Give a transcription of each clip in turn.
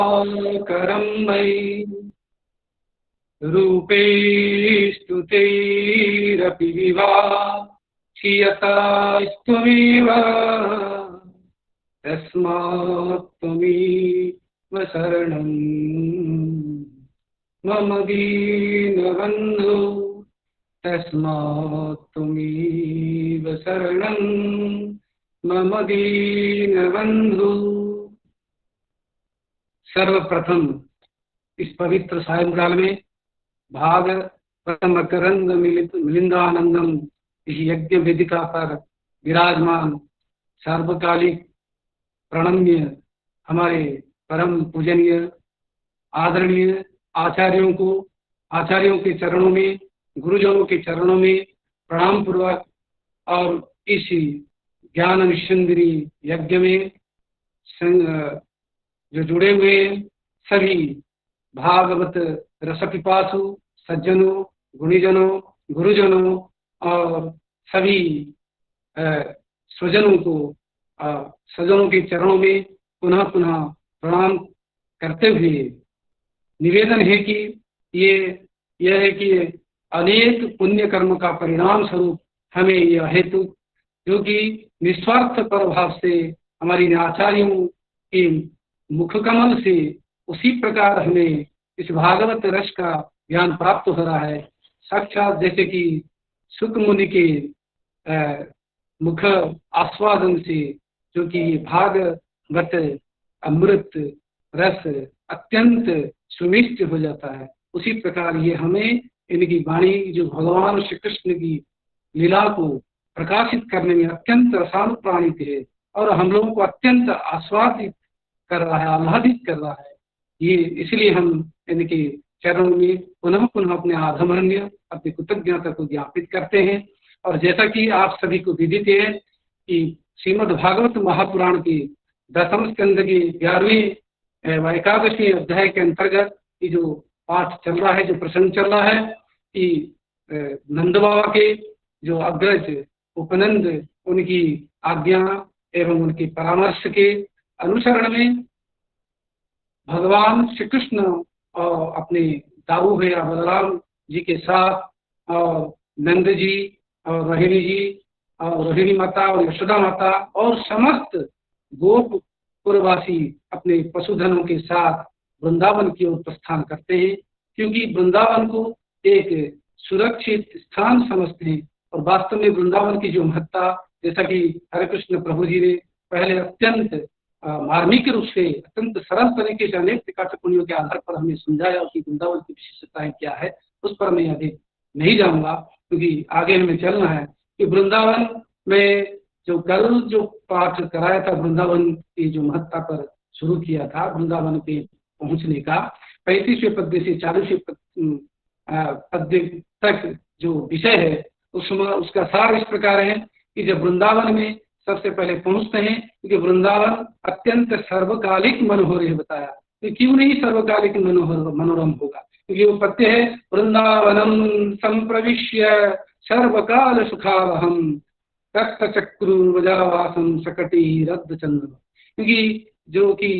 करं मयि रूपे स्तुतेरपि विभाषियतास्त्वमेव तस्मात् त्वमेव शरणं मम दीनबन्धो तस्मात् त्वमेव शरणं मम दीनबन्धो। सर्वप्रथम इस पवित्र सायंकाल में भाग प्रथम मकरंद मिलिंदानंदम इस यज्ञ वेदिका पर विराजमान सार्वकालिक प्रणम्य हमारे परम पूजनीय आदरणीय आचार्यों के चरणों में, गुरुजनों के चरणों में प्रणाम पूर्वक और इस ज्ञान विश्वंदरी यज्ञ में जो जुड़े हुए सभी भागवत रसपिपासु सज्जनों, गुणीजनों, गुरुजनों और सभी सज्जनों के चरणों में पुनः पुनः प्रणाम करते हुए निवेदन है कि यह है कि अनेक पुण्य कर्म का परिणाम स्वरूप हमें यह हेतु जो कि निस्वार्थ प्रभाव से हमारी आचार्यों के मुख कमल से उसी प्रकार हमें इस भागवत रस का ज्ञान प्राप्त हो रहा है। साक्षात जैसे कि सुख मुनि के मुख आस्वादन से जो कि भागवत अमृत रस अत्यंत सुमिष्ट हो जाता है, उसी प्रकार ये हमें इनकी वाणी जो भगवान श्री कृष्ण की लीला को प्रकाशित करने में अत्यंत रसानुप्राणित है और हम लोगों को अत्यंत आस्वादित कर रहा है, आह्लादित कर रहा है। ये इसलिए हम इनके चरणों में पुनः पुनः अपने आधमरण्य, अपनी कृतज्ञता को ज्ञापित करते हैं। और जैसा कि आप सभी को विदित है कि श्रीमद् भागवत महापुराण के 10वें स्कंद के 11वें व 81वें अध्याय के अंतर्गत ये जो पाठ चल रहा है, जो प्रसंग चल रहा है कि नंद बाबा के जो अग्रज उपनंद उनकी आज्ञा एवं उनके परामर्श के अनुसरण में भगवान श्री कृष्ण और अपने दाऊ भैया बलराम जी के साथ और नंद जी और रोहिणी जी और रोहिणी माता और यशोदा माता और समस्त गोपपुरवासी अपने पशुधनों के साथ वृंदावन की ओर प्रस्थान करते हैं, क्योंकि वृंदावन को एक सुरक्षित स्थान समझते हैं। और वास्तव में वृंदावन की जो महत्ता, जैसा कि हरे कृष्ण प्रभु जी ने पहले अत्यंत मार्मिक रूप से अत्यंत सरल तरीके से अनेक प्रकार के पुण्यों के आधार पर हमें समझाया कि वृंदावन की विशेषताएं क्या है, उस पर मैं अधिक नहीं जाऊंगा क्योंकि आगे हमें चलना है। कि वृंदावन में जो कल जो पाठ कराया था, वृंदावन की जो महत्ता पर शुरू किया था, वृंदावन पे पहुंचने का 35वें पद्य से 40वें पद्य तक जो विषय है उसका सार इस प्रकार है कि जब वृंदावन में सबसे पहले पहुंचते हैं, क्योंकि वृंदावन अत्यंत सर्वकालिक मनोहर है बताया, तो क्यों नहीं सर्वकालिक मनोरम होगा, क्योंकि वो पद्य है वृंदावनम संप्रविश्य सर्वकाल सुखावहम रक्त चक्रुर्वजावासम सकटी रद्द चंद्र। क्योंकि जो कि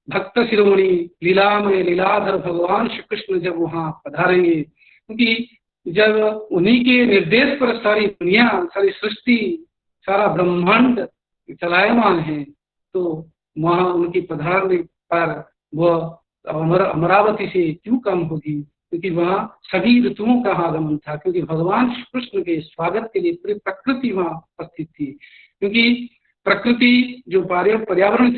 भक्त शिरोमणि लीलामय लीलाधर भगवान श्री कृष्ण जब वहां पधारेंगे, क्योंकि जब उन्हीं के निर्देश पर सारी दुनिया, सारी सृष्टि, सारा ब्रह्मांड चलायमान है, तो वहां उनकी पधारने पर वह अमरावती से क्यों कम होगी, क्योंकि वहां सभी ऋतुओं का आगमन था, क्योंकि भगवान श्री कृष्ण के स्वागत के लिए पूरी प्रकृति वहां उपस्थित थी। क्योंकि प्रकृति जो पर्यावरणीय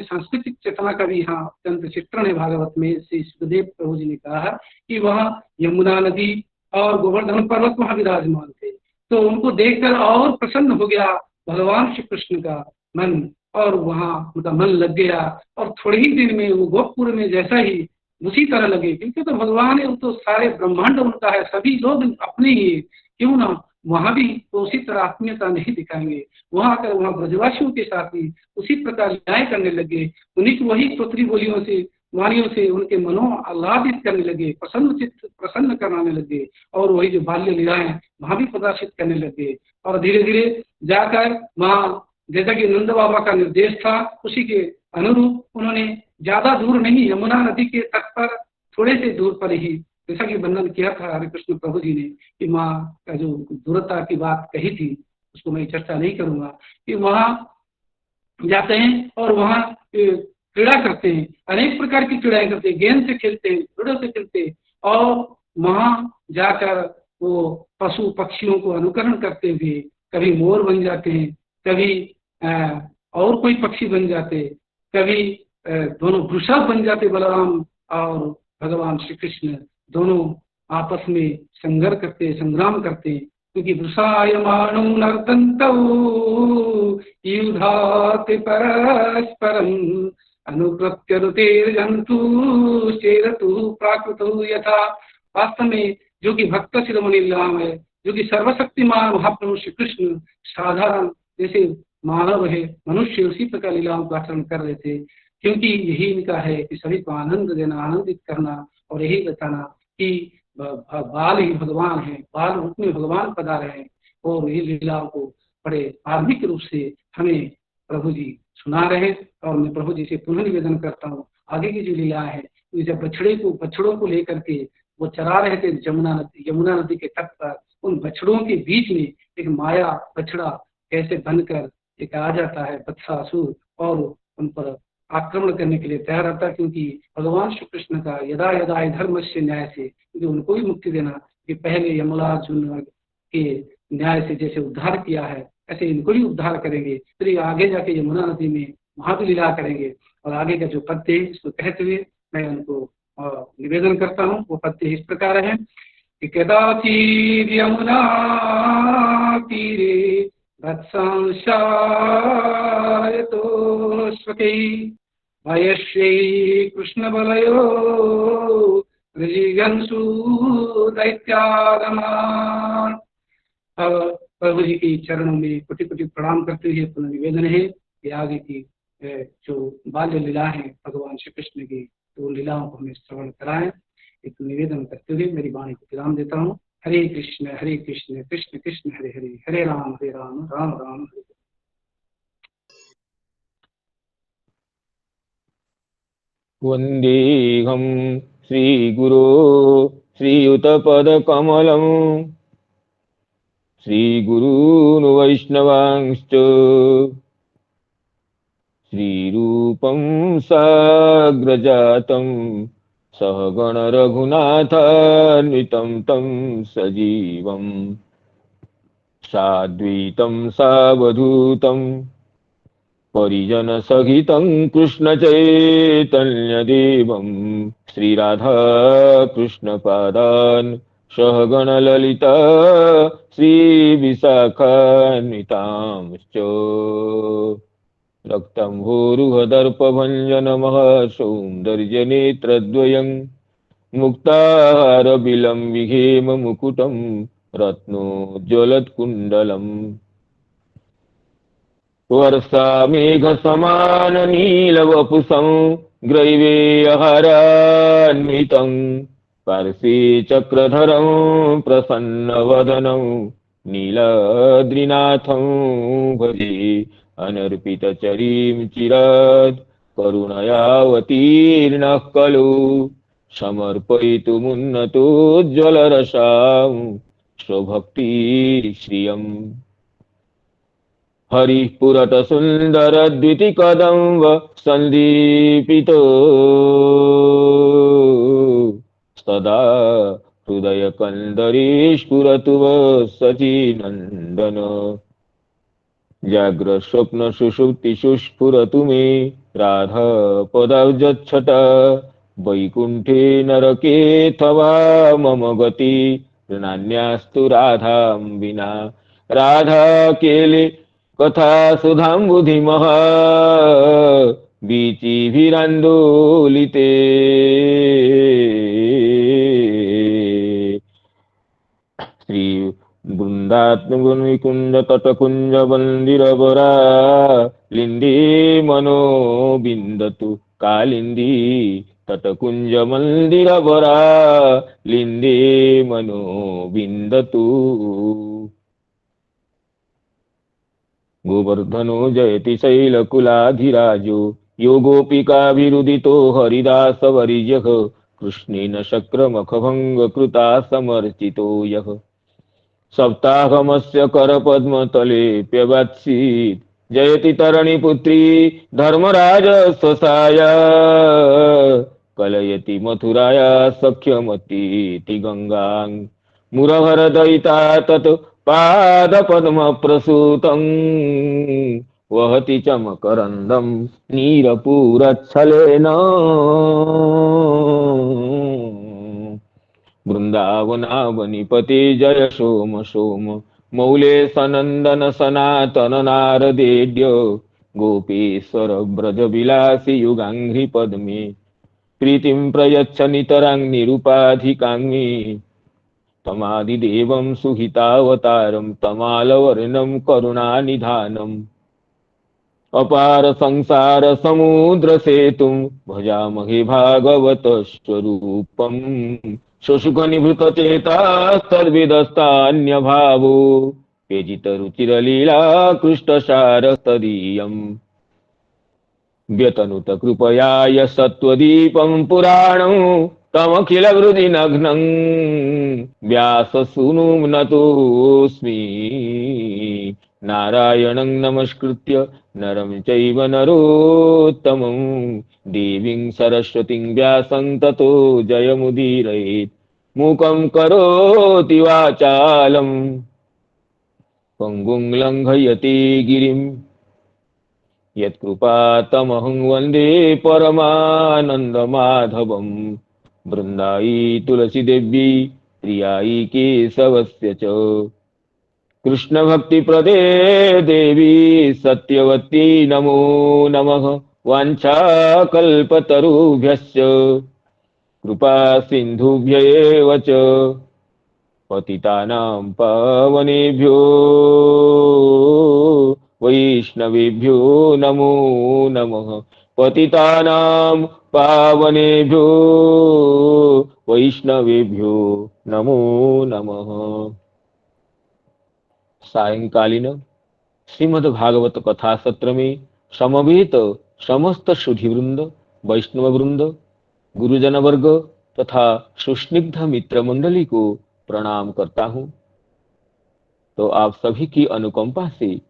सांस्कृतिक चेतना का भी यहाँ अत्यंत चित्रण है भागवत में। श्री सुखदेव प्रभु जी ने कहा कि वहाँ यमुना नदी और गोवर्धन पर्वत वहां विराजमान थे, तो उनको देखकर और प्रसन्न हो गया भगवान श्री कृष्ण का मन, और वहाँ उनका मन लग गया। और थोड़े ही दिन में वो गोपपुर में जैसा ही उसी तरह लगे, क्योंकि तो भगवान है, वो तो सारे ब्रह्मांड उनका है, सभी लोग अपने ही, क्यों ना वहां भी तो उसी तरह आत्मीयता नहीं दिखाएंगे। वहां आकर वहां ब्रजवासियों के साथ भी उसी प्रकार न्याय करने लगे, उन्हीं की वही पुत्री बोलियों से वाणियों से उनके मनो आह्लादित करने लगे, प्रसन्न कराने लगे, और वही जो बाल्य लीलाएं वहां भी प्रदर्शित करने लगे। और धीरे धीरे जाकर वहां जैसा कि नंद बाबा का निर्देश था, उसी के अनुरूप उन्होंने ज्यादा दूर नहीं, यमुना नदी के तट पर थोड़े से दूर पर ही, जैसा कि वर्णन किया था हरे कृष्ण प्रभु जी ने कि माँ का जो दूरता की बात कही थी, उसको मैं चर्चा नहीं करूंगा, कि वहाँ जाते हैं और वहाँ क्रीड़ा करते हैं, अनेक प्रकार की क्रीड़ाएं करते हैं, गेंद से खेलते हैं, लूडो से खेलते हैं, और वहाँ जाकर वो पशु पक्षियों को अनुकरण करते हुए कभी मोर बन जाते हैं, कभी और कोई पक्षी बन जाते, कभी दोनों वृषभ बन जाते, बलराम और भगवान श्री कृष्ण दोनों आपस में संग्राम करते, क्योंकि वृषायमाणौ नर्तन्तौ युधाति परस्परम् अनुकृत्य ऋतेर्जन्तुश्चेरतु प्राकृतौ यथा। वास्तव में जो कि भक्त शिरोमणि राम है, जो कि सर्वशक्तिमान महाप्रभु श्री कृष्ण साधारण जैसे मानव है, मनुष्य उसी प्रकार लीलाओं का आचरण कर रहे थे, क्योंकि यही इनका है कि सभी को आनंद देना, आनंदित करना, और यही बताना कि बाल ही भगवान है, बाल रूप में भगवान पधारे हैं, और ये लीलाओं को बड़े धार्मिक रूप से हमें प्रभु जी सुना रहे हैं। और मैं प्रभु जी से पुनः निवेदन करता हूँ, आगे की जो लीला है, जब बछड़ों को लेकर के वो चरा रहे थे यमुना नदी के तट पर, उन बछड़ों के बीच में एक माया बछड़ा कैसे बनकर एक आ जाता है वत्सासुर, और उन पर आक्रमण करने के लिए तैयार रहता है, क्योंकि भगवान श्री कृष्ण का यदा यदा धर्म से न्याय से, क्योंकि उनको भी मुक्ति देना, कि पहले यमलार्जुन के न्याय से जैसे उद्धार किया है, ऐसे इनको भी उद्धार करेंगे, फिर ये आगे जाके यमुना नदी में वहां भी लीला करेंगे। और आगे का जो पद्य है इसको कहते हुए मैं उनको निवेदन करता हूँ। वो पद्य इस प्रकार है कि कदाचित् यमुना तीरे वत्सांशायतोष्वकै वयस्यै कृष्णबलयो ऋजिगंसु दैत्यागमान्। प्रभु जी के चरणों में कोटि कोटि प्रणाम करते हुए पुनः निवेदन है कि आगे की जो बाल्य लीला है भगवान श्री कृष्ण की, तो लीलाओं को हमें श्रवण कराएं, एक निवेदन करते हुए मेरी वाणी को विराम देता हूँ। हरे कृष्ण कृष्ण कृष्ण हरे हरे, हरे राम राम राम हरे। वन्देऽहं श्रीगुरो श्रीयुतपदकमलम् श्रीगुरून् वैष्णवांश्च श्रीरूपं साग्रजातं सहगण रघुनाथान्वितं तं सजीवम् साद्वैतं सावधूतं परिजनसहितं कृष्णचैतन्यदेवं श्रीराधा कृष्णपादान् सहगणललिता श्रीविशाखान्वितांश्च रक्तम्भोरुहदर्पभञ्जनमहासौन्दर्यनेत्रद्वयं मुक्ताहारबिलं विहेम मुकुटं रत्नोज्ज्वलत्कुण्डलम् वर्षामेघसमाननीलवपुषं ग्रैवेयहारान्वितं पार्श्वे चक्रधरं प्रसन्नवदनं नीलाद्रिनाथं भजे अनर्पितचरीं चिरात् करुणयावतीर्णः खलु समर्पयितुमुन्नतोज्ज्वलरसां स्वभक्तिश्रियम् हरिः पुरतसुन्दरद्वितिकदम्ब सन्दीपितो सदा हृदयकन्दरे स्फुरतु सचीनन्दन जाग्रस्वप्नसुषुप्तिषु स्फुरतु मे राधा पदाब्जच्छटा वैकुण्ठे नरकेऽथवा मम गति नान्यास्तु राधां विना राधा केले कथा सुधाम्बुधिमः वीचिभिरान्दोलिते श्री वृन्दात्मगुणविकुण्ड तटकुञ्जमन्दिरवरा लिन्दे मनो बिन्दतु कालिन्दी तटकुञ्जमन्दिरवरा लिन्दे मनो बिन्दतु गोवर्धनो जयति शैलकुलाधिराजो यो गोपिकाभिरुदितो हरिदासवर्यः कृष्णेन शक्रमखभङ्गकृता समर्चितो यः सप्ताहमस्य करपद्मतलेऽप्यवात्सीत् जयति तरणिपुत्री धर्मराज स्वसाया कलयति मथुराया सख्यमतीति गङ्गां मुरहरदयिता तत् पादपद्मप्रसूतं वहति च मकरन्दं नीरपूरच्छलेन वृंदावनावनिपते जय सोम सोम मौले सनंदन सनातन नारदेड्य गोपेश्वर ब्रज विलासी युगांघ्रि पद्मे प्रीतिं प्रयच्छ नितरां निरुपाधिकाङ्मी तमादिदेवं सुहितावतारं तमालवर्णं करुणानिधानम् अपार संसार समुद्र सेतुं भजामहे भागवत स्वरूपम् शोषुक निभृत चेता तद्विदस्तान्य भावो व्यजित रुचिरलीला कृष्णसार तदीयम् व्यतनुत कृपया यत्त्वदीपं पुराणं तमखिल हृदि नग्नं व्याससूनुं नतोऽस्मि नारायणं नमस्कृत्य नरं चैव नरोत्तमं देवीं सरस्वतीं व्यासं ततो जयमुदीरयेत् मूकं करोति वाचालं पङ्गुं लङ्घयति गिरिं यत्कृपातमहं वन्दे परमानन्दमाधवं बृन्दाई तुलसीदेवी प्रियाई केशवस्य च कृष्ण भक्ति प्रदे देवी सत्यवती नमो नमः वाञ्छाकल्पतरुभ्यश्च कृपा सिन्धुभ्यैव च पतितानां पावनेभ्यो वैष्णवेभ्यो नमो नमः पतितानां पावनेभ्यो वैष्णवेभ्यो नमो नमः। सायंकालीन श्रीमद् भागवत कथा सत्र में समवेत समस्त सुधी वृंद वैष्णव वृंद गुरुजन वर्ग तथा सुस्निग्ध मित्र मंडली को प्रणाम करता हूँ। तो आप सभी की अनुकंपा से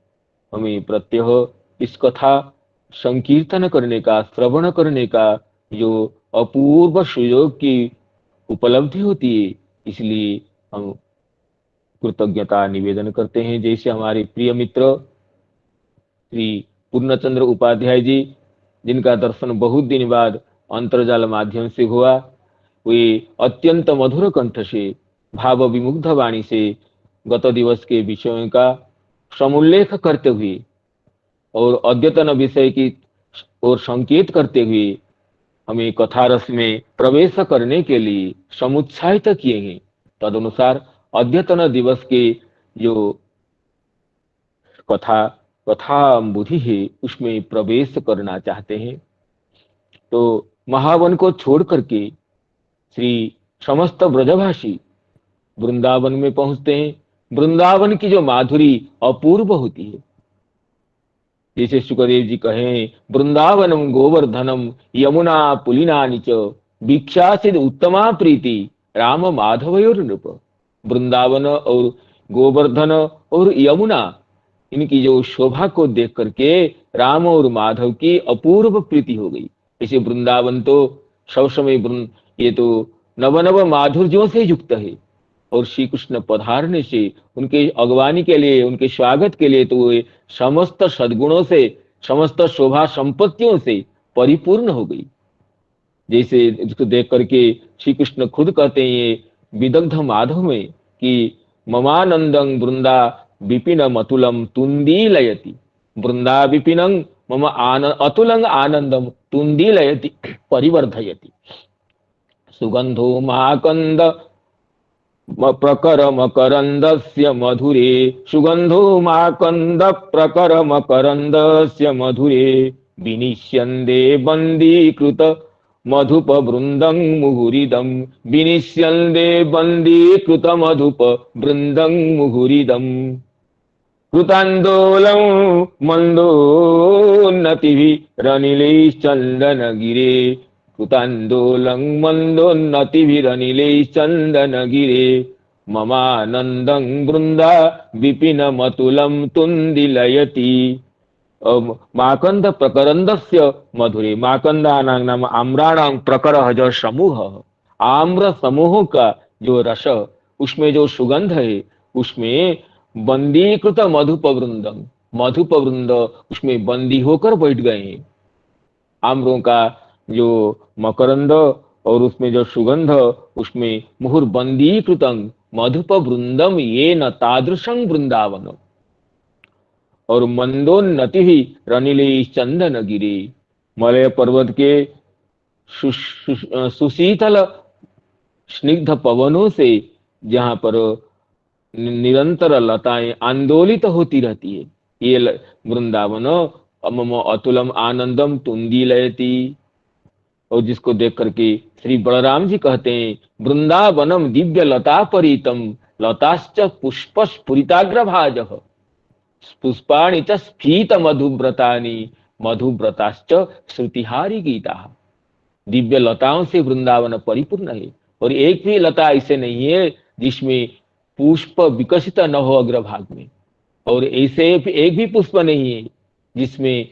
हमें प्रत्यह इस कथा संकीर्तन करने का श्रवण करने का जो अपूर्व सुयोग की उपलब्धि होती है, इसलिए हम कृतज्ञता निवेदन करते हैं। जैसे हमारे प्रिय मित्र श्री पूर्णचंद्र उपाध्याय जी, जिनका दर्शन बहुत दिन बाद अंतर्जाल माध्यम से हुआ, वे अत्यंत मधुर कंठ से भाव विमुग्ध वाणी से गत दिवस के विषयों का समुल्लेख करते हुए और अद्यतन विषय की ओर संकेत करते हुए हमें कथारस में प्रवेश करने के लिए समुत्साहित किए हैं। तदनुसार अद्यतन दिवस के जो कथा बुद्धि है उसमें प्रवेश करना चाहते हैं। तो महावन को छोड़ करके श्री समस्त ब्रजभाषी वृंदावन में पहुंचते हैं। वृंदावन की जो माधुरी अपूर्व होती है, जैसे सुखदेव जी कहें, वृंदावनम गोवर्धनम यमुना पुलिनानि च भिक्षासिद उत्तमा प्रीति राम माधवयोर नृप। वृंदावन और गोवर्धन और यमुना, इनकी जो शोभा को देख करके राम और माधव की अपूर्व प्रीति हो गई। इसे वृंदावन तो सब समय ये तो नव माधुर्यों से युक्त है और श्री कृष्ण पधारने से उनके अगवानी के लिए, उनके स्वागत के लिए तो वे समस्त सद्गुणों से, समस्त शोभा संपत्तियों से परिपूर्ण हो गई। जैसे इसको देख करके श्री कृष्ण खुद कहते हैं विदग्ध माधव में कि ममानंदं वृंदा विपिनम अतुलम तुंदीलयति। वृंदा विपिनं मम अतुलं आनंदम तुंदीलयति परिवर्धयति। सुगंधो माकंद प्रकर मकरंदस्य मधुरे, सुगंधो माकंद प्रकर मकरंदस्य मधुरे विनिष्यन्दे बंदीकृत मधुप वृंदं मुहुरिदम। विनिष्यन्दे बंदीकृत मधुप वृंदं मुहुरिदम। कृतांदोलं मंदोन्नतिभिरनिलैश्चन्दनगिरे कृतांदोलं मंदोन्नतिभिरनिलैश्चन्दनगिरे ममानन्दं वृन्दा विपिनमतुलं तुन्दिलयति। माकंद प्रकरंदस्य मधुरे, माकंदानां नाम आम्राणां प्रकरः जो समूह, आम्र समूह का जो रस, उसमें जो सुगंध है, उसमें बंदीकृत मधुपवृंदम, मधुपवृंद उसमें बंदी होकर बैठ गए हैं। आम्रों का जो मकरंद और उसमें जो सुगंध, उसमें मुहुर बंदीकृतं मधुपवृंदम ये न तादृशं वृंदावन। और मंदोन्नति ही रनिले चंदन गिरी, मलय पर्वत के सुशीतल स्निग्ध पवनों से जहां पर निरंतर लताएं आंदोलित होती रहती है, ये वृंदावन मम अतुलम आनंदम तुंदी लयती। और जिसको देख करके श्री बलराम जी कहते हैं, वृंदावनम दिव्य लता परितम लताश्च पुष्प स्फुरिताग्रभाज पुष्पाणि च स्फीत मधुव्रतानि मधुव्रताश्च श्रुतिहारी गीता। दिव्य लताओं से वृंदावन परिपूर्ण है, और एक भी लता ऐसे नहीं है जिसमें पुष्प विकसित न हो अग्रभाग में, और ऐसे एक भी पुष्प नहीं है जिसमें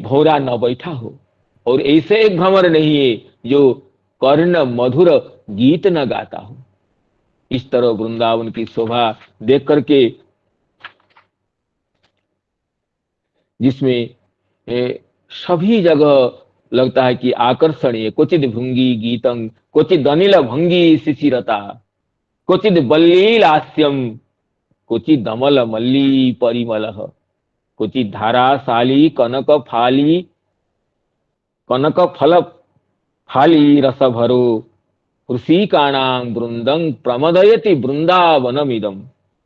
भौरा न बैठा हो, और ऐसे एक भंवर नहीं है जो कर्ण मधुर गीत न गाता हो। इस तरह वृंदावन की शोभा देख करके, जिसमें सभी जगह लगता है कि आकर्षणीय, क्वचित भृंगी गीतं क्वचित अनिल भंगी शिशिरता क्वचित बल्लील हास्यम क्वचित दमल मल्ली परिमल क्वचित धाराशाली कनक फल फाली रसभरो ऋषिकाणां वृंदं प्रमदयति वृंदावनमिदम।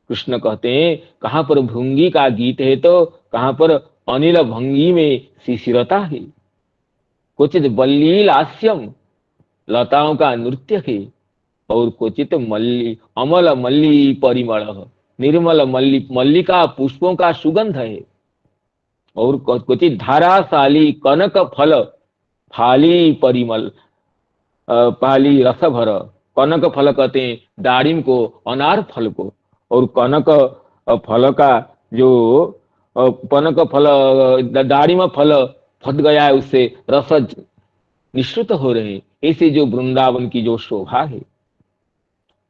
कृष्ण कहते हैं, कहां पर भृंगी का गीत है तो कहां पर अनिल भंगी में शिशिरता है, क्वचित बल्लील हास्यम लताओं का नृत्य है, और क्वचित मल्ली अमल मल्ली परिमल निर्मल मल्लिका पुष्पों का सुगंध है, और क्वचित धाराशाली कनक फल फाली परिमल पाली रसभर। कनक फल कहते हैं दारिम को, अनार फल को, और कनक फल का जो कनक फल दारिम फल फट गया है, उससे रस निश्चित हो रहे। ऐसे जो वृंदावन की जो शोभा है,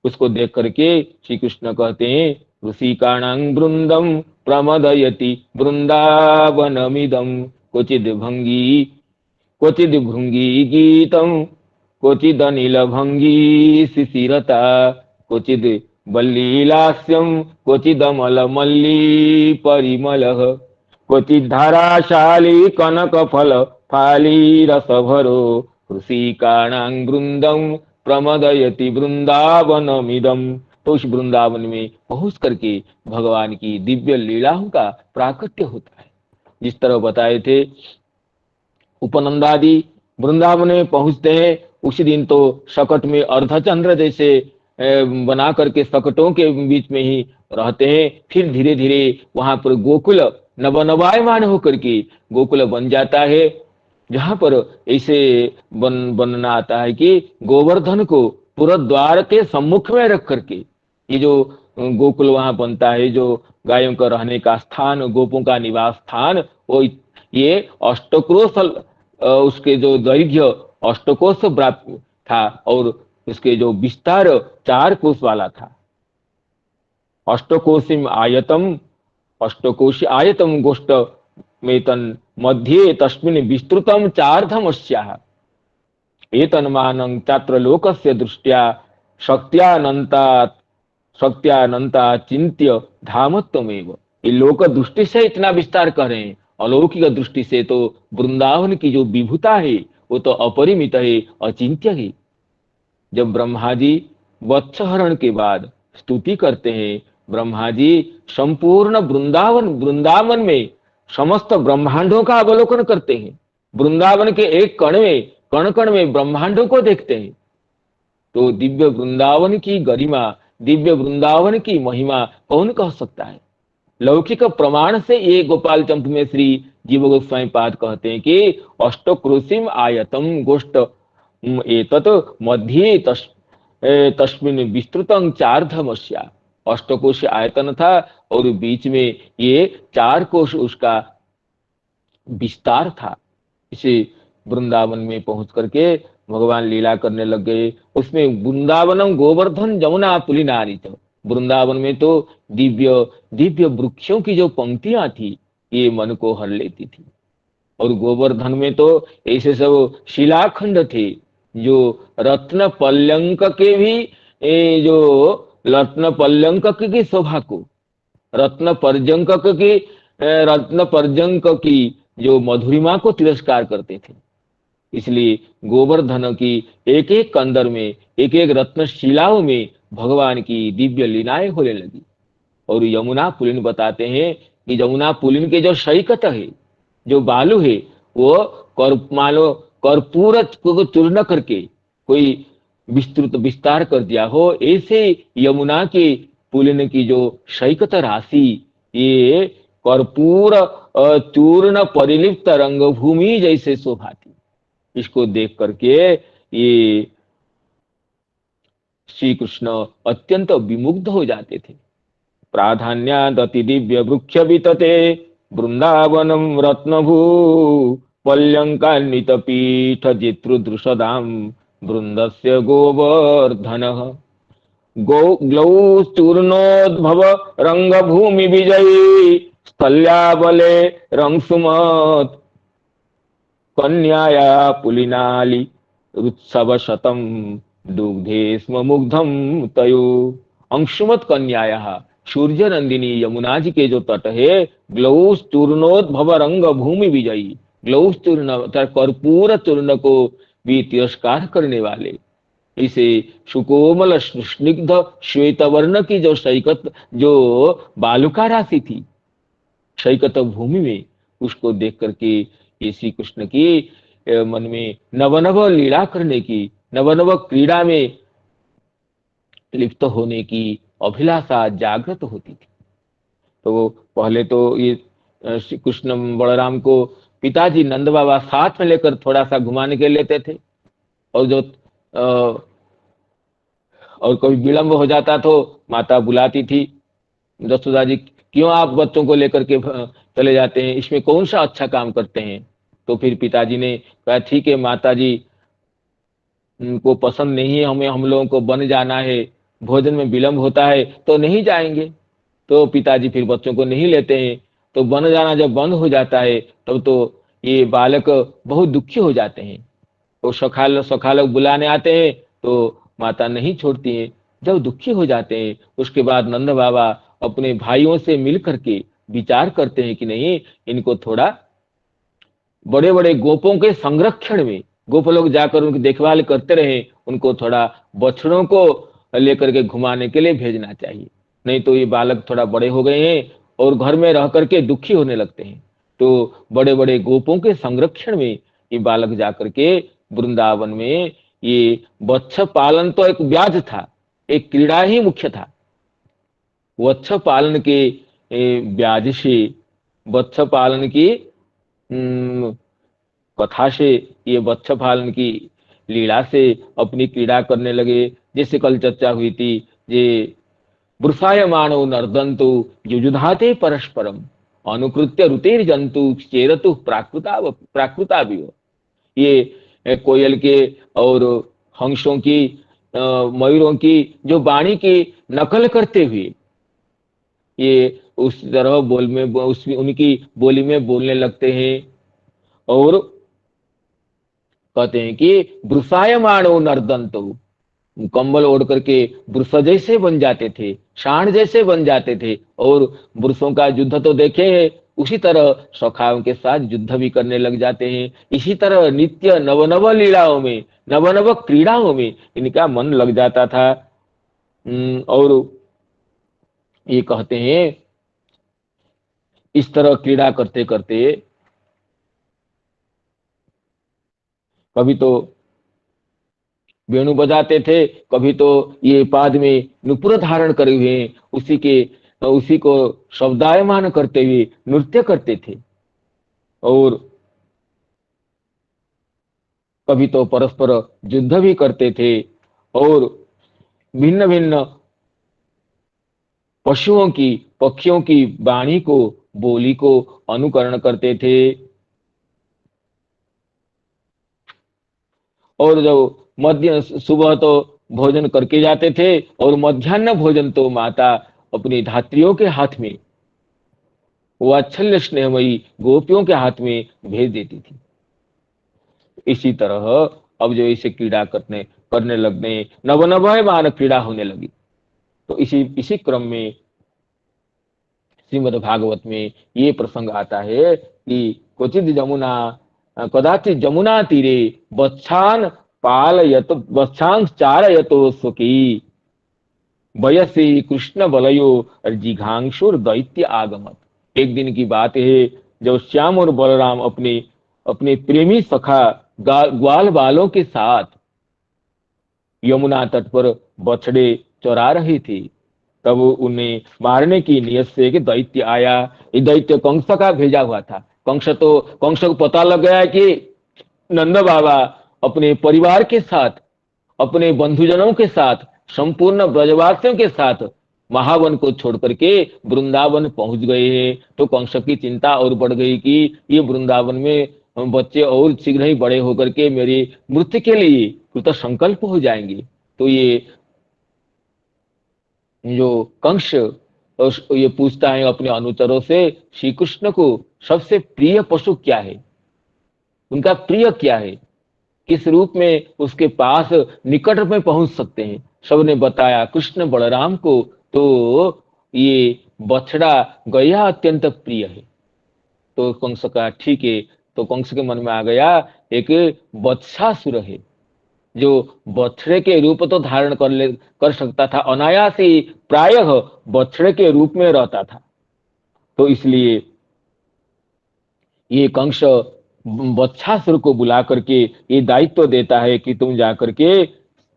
उसको देख करके श्री कृष्ण कहते हैं, ऋषिकाणां वृंदम प्रमदयति वृंदावनमिदम क्वचिद भृंगी गीतम क्वचिद अनिल भंगी शिशिरता क्वचिद बल्लीलास्यम क्वचिद अमल मल्ली परिमल क्वचित धाराशाली कनक फल फाली रसभरो ऋषिकाणां वृंदम प्रमदयति वृंदावनमिदम। तो उस वृंदावन में पहुंच करके भगवान की दिव्य लीलाओं का प्राकट्य होता है। जिस तरह बताए थे, उपनंदादि वृंदावन में पहुंचते हैं, उसी दिन तो शकट में अर्धचंद्र जैसे बना करके शकटों के बीच में ही रहते हैं। फिर धीरे धीरे वहां पर गोकुल नवनवायमान होकर के गोकुल बन जाता है, जहां पर ऐसे बनना आता है कि गोवर्धन को पूरा द्वार के सम्मुख में रख करके ये जो गोकुल वहां बनता है, जो गायों का रहने का स्थान, गोपों का निवास स्थान, वो ये अष्टक्रोश उसके जो दैर्घ्य अष्टकोश व्याप्त था, और उसके जो विस्तार 4 कोश वाला था। अष्टकोशिम आयतम अष्टकोश आयतम गोष्ठ मेतन मध्ये तस्मिन् विस्तृतम चार्धमस्याः एतन्मानं चात्र लोकस्य दृष्ट्या शक्त्यानंता चिंत्य धामत्वमेव। ये लोक दृष्टि से इतना विस्तार कर रहे हैं, अलौकिक दृष्टि से तो वृंदावन की जो विभुता है वो तो अपरिमित है, अचिंत्य है। जब ब्रह्मा जी वत्सहरण के बाद स्तुति करते हैं, ब्रह्मा जी संपूर्ण वृंदावन में समस्त ब्रह्मांडों का अवलोकन करते हैं, वृंदावन के एक कण कण में ब्रह्मांडों को देखते हैं। तो दिव्य वृंदावन की गरिमा, दिव्य वृंदावन की महिमा कौन कह सकता है। लौकिक प्रमाण से ये गोपाल चंप में श्री जीव गोस्वामी पाद कहते हैं कि अष्टक्रोशिम आयतम गोष्ठ एतत् मध्ये तस्मिन विस्तृतं चार्धमस्या। अष्टकोश आयतन था और बीच में ये 4 कोश उसका विस्तार था। इसे वृंदावन में पहुंच करके भगवान लीला करने लग गए। उसमें वृंदावनम गोवर्धन जमुना पुलिनारित, वृंदावन में तो दिव्य दिव्य वृक्षों की जो पंक्तियां थी ये मन को हर लेती थी। और गोवर्धन में तो ऐसे सब शिलाखंड थे जो रत्न पल्लंक के भी जो रत्न पल्लंक की शोभा को, रत्न पर्यंक की रत्न पर्यंक की जो मधुरिमा को तिरस्कार करते थे। इसलिए गोवर्धन की एक एक कंदर में, एक एक रत्न शिलाओं में भगवान की दिव्य लीलाएं होने लगी। और यमुना पुलिन बताते हैं कि यमुना पुलिन के जो सैकत है, जो बालू है, वो मानो कर्पूर को चूर्ण करके कोई विस्तृत विस्तार कर दिया हो, ऐसे यमुना के पुलिन की जो सैकत राशि, ये कर्पूर चूर्ण परिलिप्त रंगभूमि जैसे शोभा थी। इसको देख करके ये श्री कृष्ण अत्यंत विमुग्ध हो जाते थे। प्राधान्यादति दिव्य वृक्ष वितते वृंदावनम रत्नभू पल्यंकान्वित पीठ जित्रुदृशदाम वृंदस्य गोवर्धनः ग्लौ चूर्णोद्भव रंगभूमि विजयी स्थल्याबले रंगसुमत कन्याया पुलिनाली उत्सव शतम दुग्धे स्म मुग्धम तयो। अंशुमत कन्याया, सूर्य नंदिनी यमुना जी के जो तट है, ग्लौस चूर्णोद्भव रंग भूमि विजयी, ग्लौस चूर्ण कर्पूर चूर्ण को भी तिरस्कार करने वाले, इसे सुकोमल स्निग्ध श्वेत वर्ण की जो सैकत, जो बालुका राशि थी सैकत भूमि में, उसको देख करके ये श्री कृष्ण की मन में नवनव लीला करने की, नवनव क्रीड़ा में लिप्त होने की अभिलाषा जागृत होती थी। तो पहले तो ये श्री कृष्ण बलराम को पिताजी नंद बाबा साथ में लेकर थोड़ा सा घुमाने के लेते थे, और जो और कभी विलंब हो जाता तो माता बुलाती थी, यशोदा जी क्यों आप बच्चों को लेकर के चले जाते हैं, इसमें कौन सा अच्छा काम करते हैं। तो फिर पिताजी ने कहा ठीक है माता जी को पसंद नहीं है, हमें हम लोगों को बन जाना है, भोजन में विलंब होता है तो नहीं जाएंगे। तो पिताजी फिर बच्चों को नहीं लेते हैं। तो बन जाना जब बंद हो जाता है तब तो ये बालक बहुत दुखी हो जाते हैं। तो सखा लोग बुलाने आते हैं तो माता नहीं छोड़ती है। जब दुखी हो जाते हैं उसके बाद नंद बाबा अपने भाइयों से मिल करके विचार करते हैं कि नहीं, इनको थोड़ा बड़े बड़े गोपों के संरक्षण में, गोप लोग जाकर उनकी देखभाल करते रहे, उनको थोड़ा बछड़ों को लेकर के घुमाने के लिए भेजना चाहिए, नहीं तो ये बालक थोड़ा बड़े हो गए हैं और घर में रह करके दुखी होने लगते हैं। तो बड़े बड़े गोपों के संरक्षण में ये बालक जाकर के वृंदावन में, ये वत्स पालन तो एक व्याज था, एक क्रीड़ा ही मुख्य था। वत्स पालन के ब्याज से, वत्स पालन की कथा से, ये वत्स पालन की लीला से अपनी क्रीड़ा करने लगे। जैसे कल चर्चा हुई थी, ये वृषायमाणो नर्दन्तु युजुधाते परस्परम अनुकृत्य रुतेर जंतु चेरतु प्राकृता भी। ये कोयल के और हंसों की, मयूरों की जो वाणी की नकल करते हुए ये उस तरह बोल में उनकी बोली में बोलने लगते हैं और कहते हैं कि वृषायमाणो नर्दन्तु, कंबल ओढ़ करके वृष जैसे बन जाते थे, सांड जैसे बन जाते थे। और वृषों का युद्ध तो देखे हैं, उसी तरह सखाओं के साथ युद्ध भी करने लग जाते हैं। इसी तरह नित्य नवनव लीलाओं में, नवनव क्रीड़ाओं में इनका मन लग जाता था। और ये कहते हैं इस तरह क्रीड़ा करते करते कभी तो वेणु बजाते थे, कभी तो ये पाद में नुपुर धारण करे हुए उसी के उसी को शब्दायमान करते हुए नृत्य करते थे और कभी तो परस्पर युद्ध भी करते थे और भिन्न भिन्न पशुओं की पक्षियों की वाणी को बोली को अनुकरण करते थे। और जब मध्य सुबह तो भोजन करके जाते थे और मध्याह्न भोजन तो माता अपनी धात्रियों के हाथ में, वात्सल्य स्नेहमयी गोपियों के हाथ में भेज देती थी। इसी तरह अब जो इसे क्रीड़ा करने करने लगने नवनवयमान क्रीड़ा होने लगी। तो इसी इसी क्रम में श्रीमद् भागवत में ये प्रसंग आता है कि क्वचित जमुना कदाचित जमुना तीरे वत्सान पालयत वत्सांग चारयतो सुखी वयसी कृष्ण बलयो जिघांसुर दैत्य आगमत। एक दिन की बात है जब श्याम और बलराम अपने अपने प्रेमी सखा ग्वाल बालों के साथ यमुना तट पर बछड़े चरा रहे थे, तब उन्हें मारने की नियत से एक दैत्य आया। ये दैत्य कंस का भेजा हुआ था। कंस को पता लग गया कि नंद बाबा अपने परिवार के साथ, अपने बंधुजनों के साथ, संपूर्ण ब्रजवासियों के साथ महावन को छोड़ करके वृंदावन पहुंच गए हैं। तो कंस की चिंता और बढ़ गई कि ये वृंदावन में बच्चे और शीघ्र ही बड़े होकर के मेरी मृत्यु के लिए कृत संकल्प हो जाएंगे। तो ये जो कंस ये पूछता है अपने अनुचरों से, श्री कृष्ण को सबसे प्रिय पशु क्या है, उनका प्रिय क्या है, किस रूप में उसके पास निकट में पहुंच सकते हैं। सबने बताया कृष्ण बलराम को तो ये बछड़ा गया अत्यंत प्रिय है। तो कंस का ठीक है। तो कंस के मन में आ गया एक वत्सासुर है जो बछड़े के रूप तो धारण कर सकता था, अनायास ही प्रायः बछड़े के रूप में रहता था। तो इसलिए ये कंस वत्सासुर को बुला करके ये दायित्व देता है कि तुम जाकर के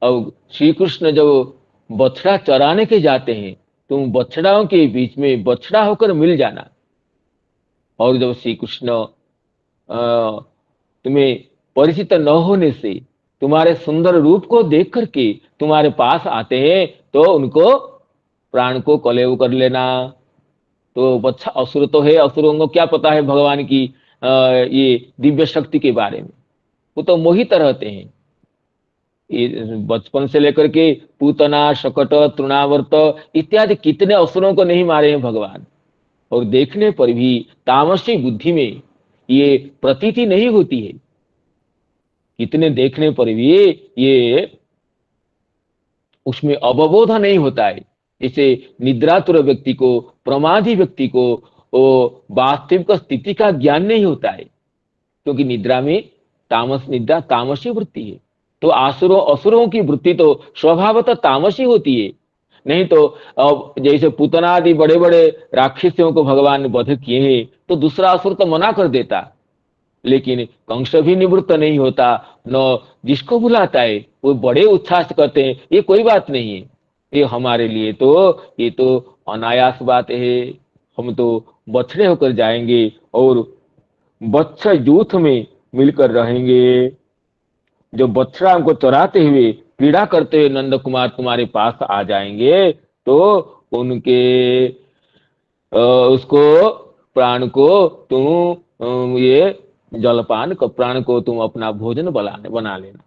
अब श्री कृष्ण जब बछड़ा चराने के जाते हैं, तुम बछड़ाओं के बीच में बछड़ा होकर मिल जाना। और जब श्री कृष्ण तुम्हें परिचित न होने से, तुम्हारे सुंदर रूप को देख करके तुम्हारे पास आते हैं, तो उनको प्राण को कलेव कर लेना। तो बच्चा असुर तो है, असुरों को क्या पता है भगवान की ये दिव्य शक्ति के बारे में, वो तो मोहित रहते हैं। ये बचपन से लेकर के पूतना, शकट, तृणावर्त इत्यादि कितने असुरों को नहीं मारे हैं भगवान, और देखने पर भी तामसी बुद्धि में ये प्रतीति नहीं होती है। कितने देखने पर भी ये उसमें अवबोध नहीं होता है। जैसे निद्रातुर व्यक्ति को, प्रमादी व्यक्ति को वो वास्तविक स्थिति का ज्ञान नहीं होता है, क्योंकि निद्रा में निद्रा तामसी वृत्ति है। तो असुरों की वृत्ति तो स्वभावतः तामसी होती है। नहीं तो अब जैसे पूतना आदि बड़े बड़े राक्षसियों को भगवान ने वध किए हैं, तो दूसरा असुर तो मना कर देता, लेकिन कंस भी निवृत्त नहीं होता। न जिसको बुलाता है वो बड़े उत्साह से कहते हैं ये कोई बात नहीं है, ये हमारे लिए तो ये तो अनायास बात है, हम तो बछड़े होकर जाएंगे और बच्चा यूथ में मिलकर रहेंगे। जो बछड़ा हमको चराते हुए क्रीड़ा करते हुए नंद कुमार तुम्हारे पास आ जाएंगे, तो उनके उसको प्राण को तुम ये जलपान का प्राण को तुम अपना भोजन बना लेना।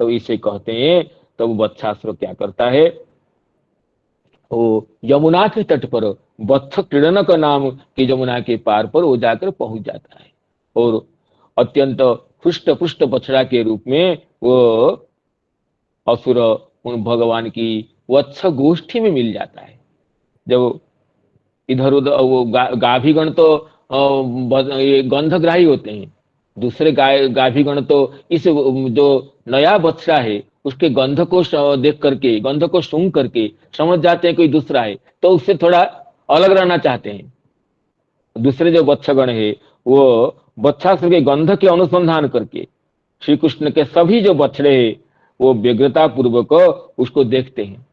तो इसे कहते हैं। तो वत्सासुर क्या करता है, वो यमुना के तट पर वत्स क्रीड़न का नाम की यमुना के पार पर वो जाकर पहुंच जाता है और अत्यंत हृष्ट पुष्ट बछड़ा के रूप में वो असुर उन भगवान की वत्स गोष्ठी में मिल जाता है। जब इधर उधर वो गाभीगण तो ये गंधग्राही होते हैं, दूसरे गाभीगण तो इस जो नया बछड़ा है उसके गंध को देख करके, गंध को सूंघ करके समझ जाते हैं कोई दूसरा है, तो उससे थोड़ा अलग रहना चाहते हैं। दूसरे जो बच्छगण है वो बच्छासुर के गंध के अनुसंधान करके श्री कृष्ण के सभी जो बछड़े हैं वो व्यग्रता पूर्वक उसको देखते हैं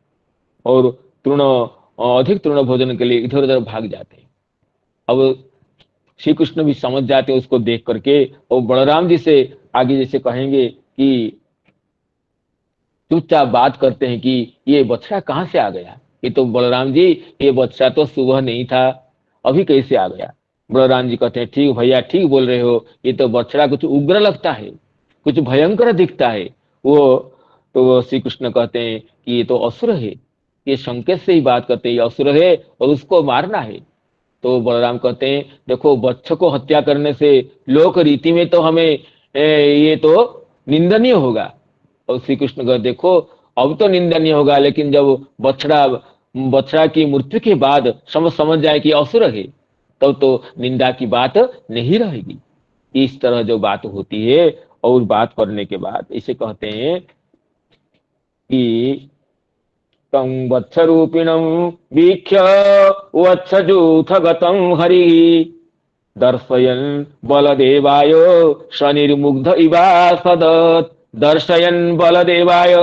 और तृण अधिक तृण भोजन के लिए इधर उधर भाग जाते हैं। अब श्री कृष्ण भी समझ जाते हैं उसको देख करके, और बलराम जी से आगे जैसे कहेंगे कि चुपचाप बात करते हैं कि ये बछड़ा कहाँ से आ गया। ये तो बलराम जी, ये बच्चा तो सुबह नहीं था, अभी कैसे आ गया। बलराम जी कहते हैं ठीक भैया, ठीक बोल रहे हो, ये तो बछड़ा कुछ उग्र लगता है, कुछ भयंकर दिखता है। वो तो श्री कृष्ण कहते हैं कि ये तो असुर है, ये संकेत से ही बात करते हैं, ये असुर है और उसको मारना है। तो बलराम कहते हैं देखो, वत्स को हत्या करने से लोक रीति में तो हमें ये तो निंदनीय होगा। और श्री कृष्ण कहते देखो, अब तो निंदनीय होगा, लेकिन जब बछड़ा बछड़ा की मृत्यु के बाद समझ जाए कि असुर है, तब तो निंदा की बात नहीं रहेगी। इस तरह जो बात होती है, और बात करने के बाद इसे कहते हैं कि तं वत्सरूपिणं वीक्ष्य वत्सजूथगतं हरिः दर्शयन् बलदेवाय शनिर्मुग्ध इवासदत्। दर्शयन् बलदेवाय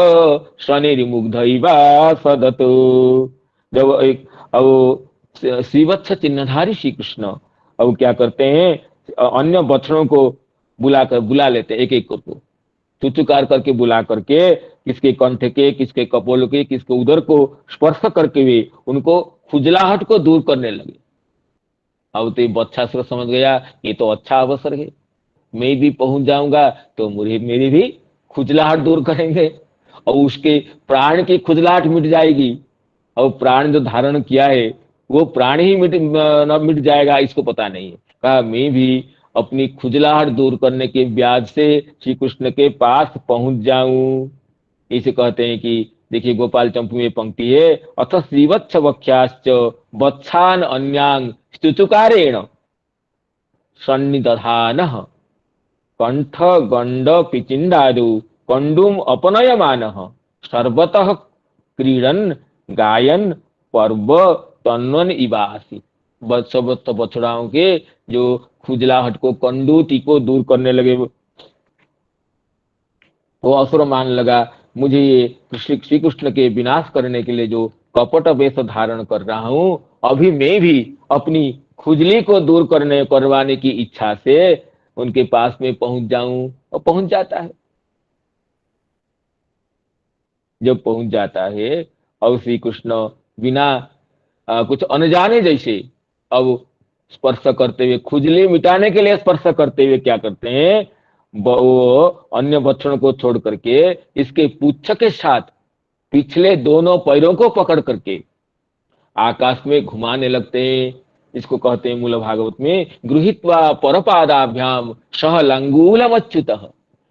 शनिर्मुग्ध इवासदत्। जब एक अब श्रीवत्स चिन्हधारी श्री कृष्ण अब क्या करते हैं, अन्य बछड़ों को बुला लेते एक एक को, चुचुकार करके बुला करके किसके कंठ के, किसके कपोल के, किसके उदर को स्पर्श करके वे उनको खुजलाहट को दूर करने लगे। अब तो बच्चा समझ गया ये तो अच्छा अवसर है, मैं भी पहुंच जाऊंगा तो मुझे मेरी भी खुजलाहट दूर करेंगे, और उसके प्राण की खुजलाहट मिट जाएगी। और प्राण जो धारण किया है वो प्राण ही मिट जाएगा, इसको पता नहीं है। कहा मैं भी अपनी खुजलाहट दूर करने के ब्याज से श्री कृष्ण के पास पहुंच जाऊं। इसे कहते हैं कि देखिए गोपाल चंपू में पंक्ति है, अथ श्रीवत्स वक्ष्याश्च वत्सान अन्यांग स्तुचुकारेण सन्निदधानः कंठ गंड पिचिंडादु कंडुम अपनयमानः सर्वतः क्रीडन गायन पर्व तन्वन इवासी। बछड़ाओं के जो खुजलाहट को, कंडूति को दूर करने लगे, वो असुर मान लगा मुझे ये श्री कृष्ण के विनाश करने के लिए जो कपट वेश धारण कर रहा हूं, अभी मैं भी अपनी खुजली को दूर करवाने की इच्छा से उनके पास में पहुंच जाऊं। और पहुंच जाता है। जब पहुंच जाता है और श्री कृष्ण बिना कुछ अनजाने जैसे अब स्पर्श करते हुए, खुजली मिटाने के लिए स्पर्श करते हुए क्या करते हैं, वो अन्य बच्चों को छोड़ करके इसके पुच्छ के साथ पिछले दोनों पैरों को पकड़ करके आकाश में घुमाने लगते हैं। इसको कहते हैं मूल भागवत में गृहीत्वा परपादाभ्याम सह लंगूलम अच्युतः।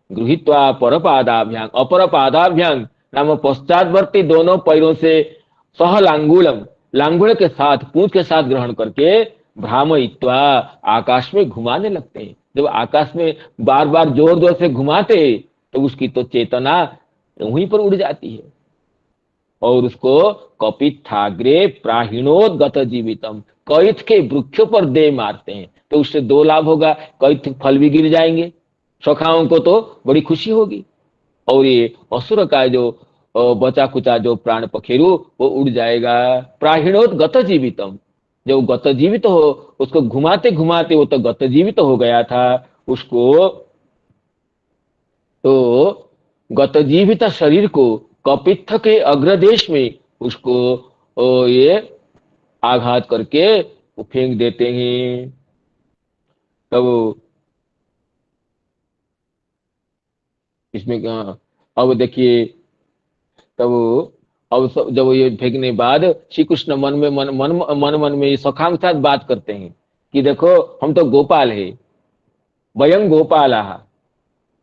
गृहीत्वा परपादाभ्याम, अपर पादाभ्याम नाम पश्चातवर्ती दोनों पैरों से सह लांगूलम, लांगुल के साथ, पूंछ के साथ ग्रहण करके भ्रामयित्वा आकाश में घुमाने लगते हैं। जब आकाश में बार बार जोर जोर से घुमाते तो उसकी तो चेतना वहीं पर उड़ जाती है, और उसको कपित्थाग्रे प्राहिणोदगत जीवितम, कैथ के वृक्षों पर दे मारते हैं। तो उससे दो लाभ होगा, कैथ फल भी गिर जाएंगे, सखाओं को तो बड़ी खुशी होगी, और ये असुर का जो बचा कुचा जो प्राण पखेरु वो उड़ जाएगा। प्राहिणोदगत जीवितम, जो गत जीवित हो उसको घुमाते घुमाते वो तो गत जीवित हो गया था, उसको तो गत जीवित शरीर को कपित्थ के अग्रदेश में उसको ये आघात करके वो फेंक देते हैं। तब इसमें अब देखिए, तब अब जब ये फेंकने बाद श्री कृष्ण मन में मन में सखा के साथ बात करते हैं कि देखो हम तो गोपाल है, वयं गोपाला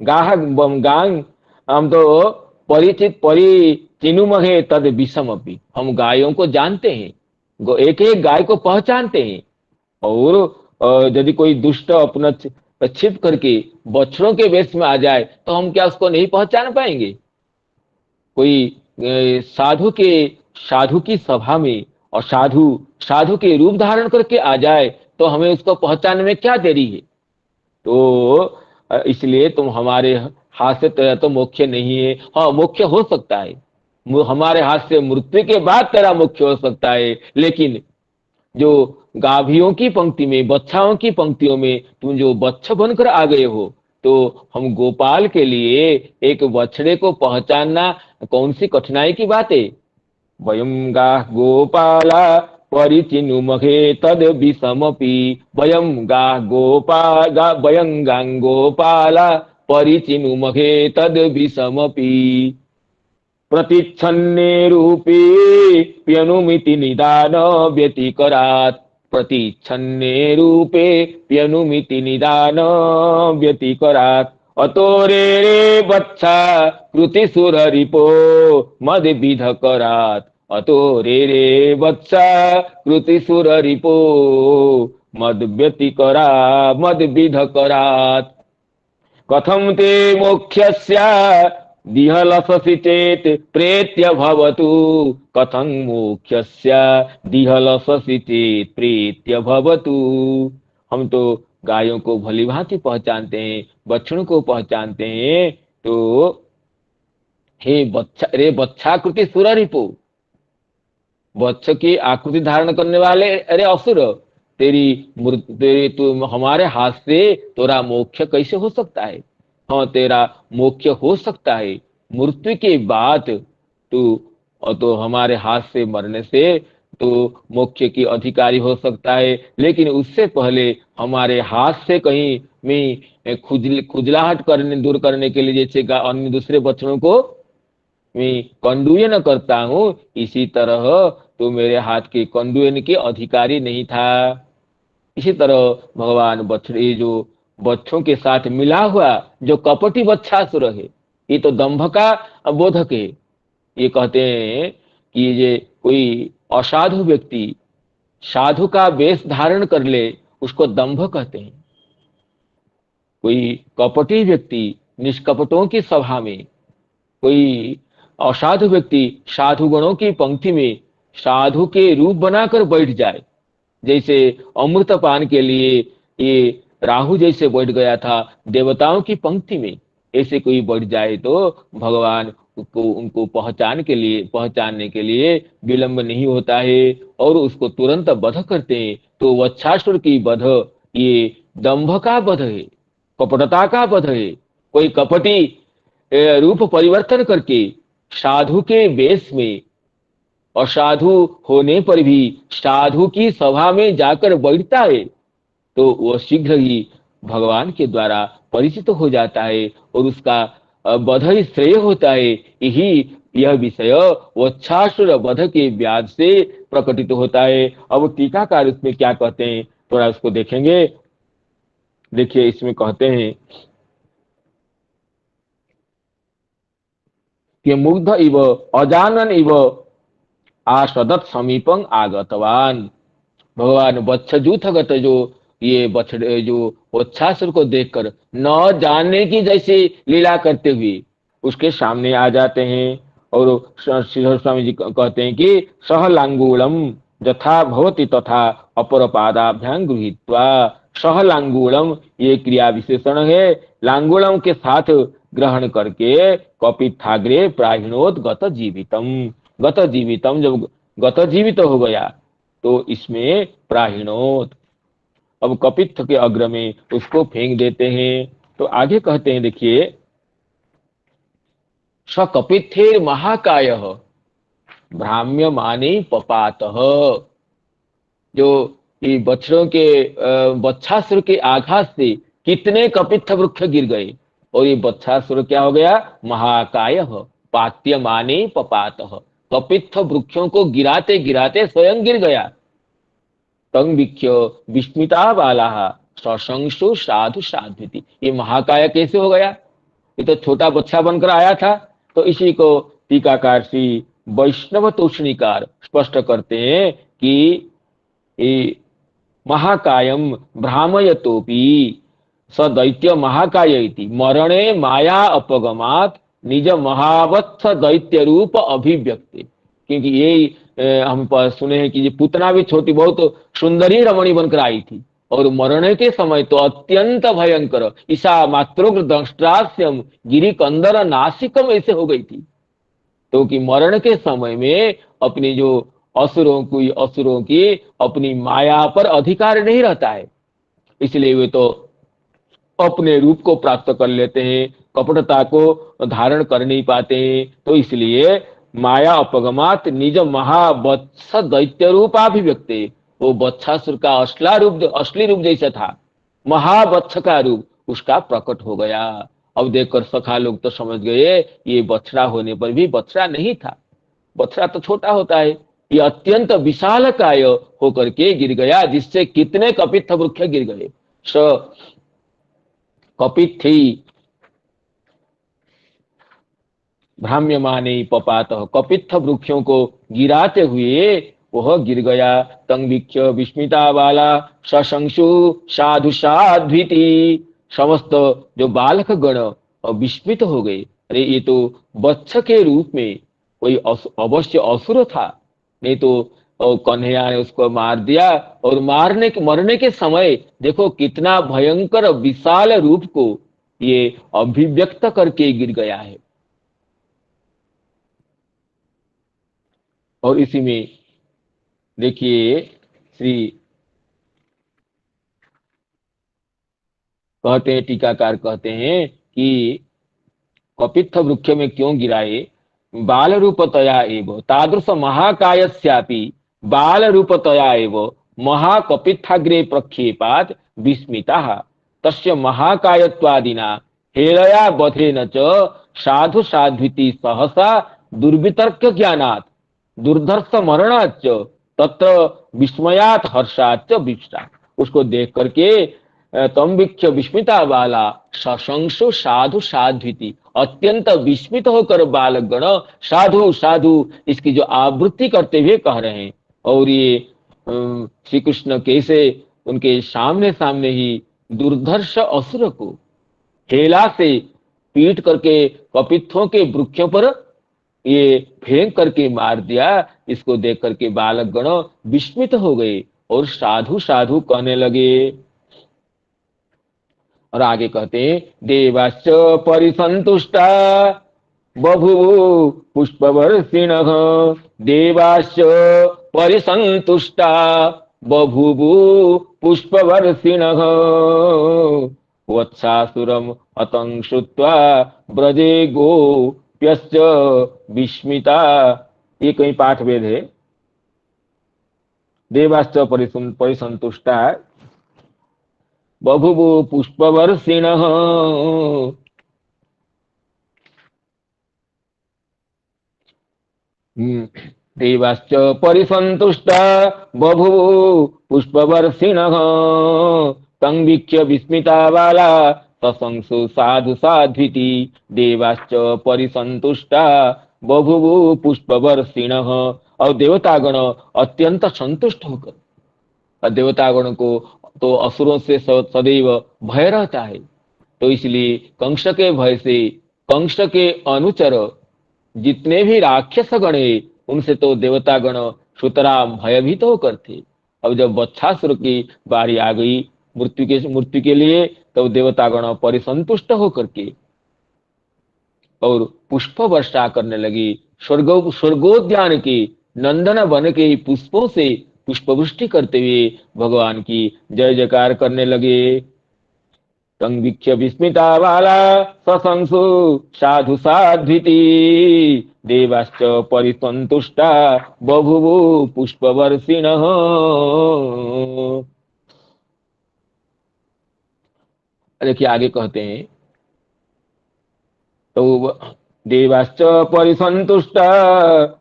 गाह गांग, हम तो परिचित परिचिनुमहे तद विषम अपी, हम गायों को जानते हैं, एक एक गाय को पहचानते हैं। और यदि कोई दुष्ट अपना छिप करके बछड़ों के वेश में आ जाए तो हम क्या उसको नहीं पहचान पाएंगे। कोई साधु की सभा में और साधु के रूप धारण करके आ जाए तो हमें उसको पहचानने में क्या देरी है। तो इसलिए तुम हमारे हाथ से तो मोक्ष नहीं है। हाँ, मोक्ष हो सकता है, हमारे हाथ से मृत्यु के बाद तेरा मोक्ष हो सकता है, लेकिन जो गाभियों की पंक्ति में, बच्चाओं की पंक्तियों में तुम जो बच्चा बनकर आ गए हो, तो हम गोपाल के लिए एक बछड़े को पहचानना कौन सी कठिनाई की बात है। वयं गा गोपाला परिचिनुमहे तद विषमपि, वयं गा वयं गा गोपाला परिचिनुमहे तद विषमपि, प्रतिच्छन्ने रूपे प्यनुमिति निदान व्यतिकरात्, प्रतिच्छन्ने रूपे प्यनुमिति निदान व्यतिकरात्, अतो रे वत्सा कृति सुररिपो मद विधकरात्, अतो रे वत्सा कृति सुररिपो मद व्यतिकरा मद विधकरात्, कथं ते मोक्षस्य दिहलससि चेत प्रेत्य भवतु, कथं मोक्षस्य दिहलससि चेत प्रेत्य भवतु। हम तो गायों को भली भांति पहचानते हैं, बछड़ों को पहचानते हैं, तो हे बच्चा, रे बच्छाकृति सुररिपु, बच्च की आकृति धारण करने वाले अरे असुर, तेरी तू हमारे हाथ से तोरा मोक्ष कैसे हो सकता है। हाँ, तेरा मोक्ष हो सकता है मृत्यु के बाद, तू तो हमारे हाथ से मरने से तो मोक्ष की अधिकारी हो सकता है, लेकिन उससे पहले हमारे हाथ से कहीं मैं खुजलाहट करने दूर करने के लिए जैसे अन्य दूसरे बच्चों को मैं कंडुयन न करता हूँ, इसी तरह तो मेरे हाथ के कंडुयन के अधिकारी नहीं था। इसी तरह भगवान बछड़े जो बच्चों के साथ मिला हुआ जो कपटी बच्छासुर है, ये तो दंभ का बोधक है। ये कहते हैं कि ये कोई असाधु व्यक्ति साधु का वेश धारण कर ले, उसको दंभ कहते हैं। कोई कपटी व्यक्ति निष्कपटों की सभा में, कोई असाधु व्यक्ति साधु गणों की पंक्ति में साधु के रूप बनाकर बैठ जाए, जैसे अमृत पान के लिए ये राहु जैसे बैठ गया था देवताओं की पंक्ति में, ऐसे कोई बैठ जाए तो भगवान को उनको पहचानने के लिए विलंब नहीं होता है और उसको तुरंत वध करते हैं। तो वत्सासुर की वध ये दंभ का वध है, कपटता का वध है। कोई कपटी रूप परिवर्तन करके साधु के वेश में असाधु होने पर भी साधु की सभा में जाकर बैठता है, तो वह शीघ्र ही भगवान के द्वारा परिचित हो जाता है और उसका वध ही श्रेय होता है। यह विषय वत्सासुर वध के ब्याज से प्रकटित होता है। अब टीकाकार इसमें क्या कहते हैं थोड़ा उसको देखेंगे। देखिए इसमें कहते हैं कि मुग्ध इव अजानन इव आसदत समीपं आगतवान, भगवान वत्सजूथगत जो ये बछड़े जो वत्सासुर को देखकर न जानने की जैसे लीला करते हुए उसके सामने आ जाते हैं। और श्रीधर स्वामी जी कहते हैं कि सह लांगूलम यथा भवति तथा अपर पादाभ्यां गृहीत्वा, सह लांगूलम ये क्रिया विशेषण है, लांगूलम के साथ ग्रहण करके कपित्थाग्रे प्राहिणोत गत जीवितम, जब गत जीवित हो गया तो इसमें प्राहिणोत, अब कपित्थ के अग्र में उसको फेंक देते हैं। तो आगे कहते हैं देखिए, स कपित्थेर महाकायः भ्राम्यमाने पपातः, जो ये बछड़ों के बच्छासुर के आघात से कितने कपित्थ वृक्ष गिर गए और ये बच्छासुर क्या हो गया, महाकायः पात्यमाने पपातः, कपित्थ वृक्षों को गिराते गिराते स्वयं गिर गया। तंग विख्य विस्मिता बाला सशंसु साधु साध्विति, ये महाकाय कैसे हो गया, ये तो छोटा बच्चा बनकर आया था। तो इसी को टीकाकार श्री वैष्णव तोषणीकार स्पष्ट करते हैं कि महाकायम भ्रामयतोपि स दैत्य महाकाय इति मरणे माया अपगमात निज महावत्स दैत्य रूप अभिव्यक्ति, क्योंकि ये हम सुने हैं कि ये पुतना भी छोटी बहुत सुंदरी रमणी बनकर आई थी और मरने के समय तो अत्यंत भयंकर ईसा मात्रोग्र दंष्ट्रास्यम गिरी कंदर नासिकम ऐसे हो गई थी। तो कि मरण के समय में अपनी जो असुरों की अपनी माया पर अधिकार नहीं रहता है, इसलिए वे तो अपने रूप को प्राप्त कर लेते हैं, कपटता को धारण कर नहीं पाते हैं। तो इसलिए माया अपगमात निज महावत्स दैत्य रूपाभिव्यक्ति, वो बत्सासुर का असली रूप जैसा था, महावत्स का रूप उसका प्रकट हो गया। अब देखकर सखा लोग तो समझ गए ये बछड़ा होने पर भी बछड़ा नहीं था, बछड़ा तो छोटा होता है, ये अत्यंत विशाल काय होकर के गिर गया, जिससे कितने कपित्थ वृक्ष गिर गए। स कपित्थी भ्राम्यमाने पपात, कपित्थ वृक्षों को गिराते हुए वह गिर गया। तंगवीक्ष्य विस्मिता बाला सशंसु साधु साध्विति, समस्त जो बालक गण विस्मित हो गए। अरे ये तो वत्स के रूप में कोई अवश्य असुर था, नहीं तो कन्हैया ने उसको मार दिया, और मरने के समय देखो कितना भयंकर विशाल रूप को ये अभिव्यक्त करके गिर गया है। और इसी में देखिए श्री कहते हैं, टीकाकार कहते हैं कि कपित्थ वृक्ष में क्यों गिराए, बाल रूपतया एव तादृश महाकायस्यापि बाल रूपतया एव महाकपित्थाग्रे प्रक्षेपात विस्मिता तस्य महाकायत्वादिना हेलया बधेन च साधु साध्विति सहसा दुर्वितर्क ज्ञानात् दुर्धर्ष मरणाच तत्र विस्मयात हर्षाच विष्टा, उसको देख करके तंबिक्ष विस्मिता बाला सशंसु साधु साध्विति, अत्यंत विस्मित होकर बालक गण साधु साधु इसकी जो आवृत्ति करते हुए कह रहे हैं। और ये श्री कृष्ण कैसे उनके सामने सामने ही दुर्धर्ष असुर को हेला से पीट करके कपित्थों के वृक्षों पर ये फेंक करके मार दिया, इसको देख करके बालक गण विस्मित हो गए और साधु साधु कहने लगे। और आगे कहते हैं देवाश्च परिसंतुष्टा बभुवु पुष्पवर्षिणः, देवाश्च परिसंतुष्टा बभुवु पुष्पवर्षिणः, वत्सासुरम हतं श्रुत्वा ब्रजे गोप्यश्च विस्मिता। ये कहीं पाठ भेद है, देवाश्च परिसंतुष्टा बभुवु पुष्पवर्षिणः, देवाश्च परिसंतुष्टा बभुवु पुष्पवर्षिणः, तंवीक्ष्य विस्मिता बाला सशंसु साधु साध्विति, देवाश्च परिसंतुष्टा बभुवु पुष्पवर्षिणः। और देवतागण अत्यंत संतुष्ट होकर, और देवतागण को तो असुरों से सदैव भय रहता है, तो इसलिए कंस के भय से कंस के अनुचर जितने भी राक्षस गण है उनसे तो देवतागण सुतराम भयभीत होकर थे। अब जब वत्सासुर की बारी आ गई मृत्यु के लिए, तब तो देवतागण परिसंतुष्ट होकर के और पुष्प वर्षा करने लगी। स्वर्गोद्यान के नंदन वन के पुष्पों से पुष्पवृष्टि करते हुए भगवान की जय जयकार करने लगे। तंवीक्ष्य विस्मिता बाला सशंसु साधु साध्विति, देवाश्च परिसंतुष्टा बभुवु पुष्पवर्षिणः। देखिए आगे कहते हैं तो देवाश्च परिसंतुष्टा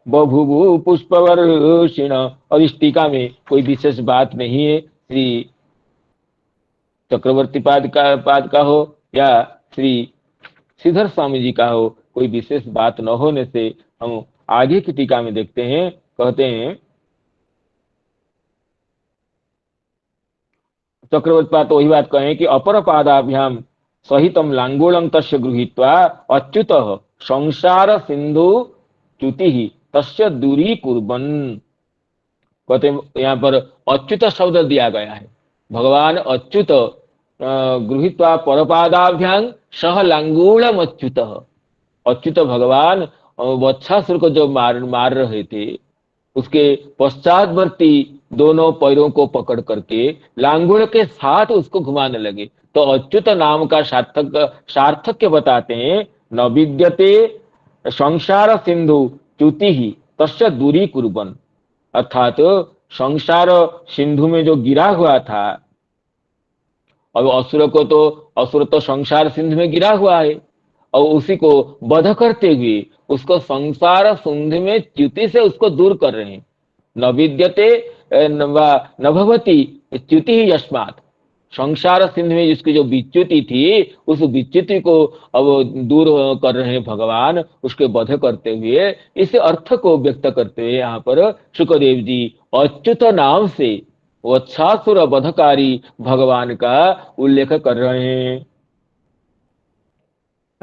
बभुवु पुष्पवर्षिण। और इस टीका में कोई विशेष बात नहीं है, श्री चक्रवर्ती पाद का हो या श्री श्रीधर स्वामी जी का हो, कोई विशेष बात न होने से हम आगे की टीका में देखते हैं। कहते हैं चक्रवर्ती पाद तो वही बात कहें कि अपर पादाभ्याम सहितम लांगोलम तस्य गृहीत्वा अच्युतः संसार सिंधु च्युति तस्य दूरी कुर्बन। कहते यहाँ पर अच्युत शब्द दिया गया है, भगवान अच्युत गृहीत्वा परपादाभ्यां सह लांगूलम अच्युत, अच्युत भगवान वत्सासुर को जो मार रहे थे, उसके पश्चातवर्ती दोनों पैरों को पकड़ करके लांगुड़ के साथ उसको घुमाने लगे। तो अच्युत नाम का सार्थक्य बताते हैं, न विद्यते संसार सिंधु च्युति ही तस्य दूरी कुर्बन। अर्थात संसार सिंधु में जो गिरा हुआ था, और असुर तो संसार सिंधु में गिरा हुआ है, और उसी को वध करते हुए उसको संसार सिंधु में च्युति से उसको दूर कर रहे हैं। न विद्यते न भवति च्युति ही यस्मात्, संसार सिंधु में जिसकी जो विच्युति थी, उस विच्युति को अब दूर कर रहे हैं भगवान, उसके वध करते हुए। इस अर्थ को व्यक्त करते हुए यहाँ पर शुकदेव जी अच्युत नाम से वत्सासुर वधकारी भगवान का उल्लेख कर रहे हैं।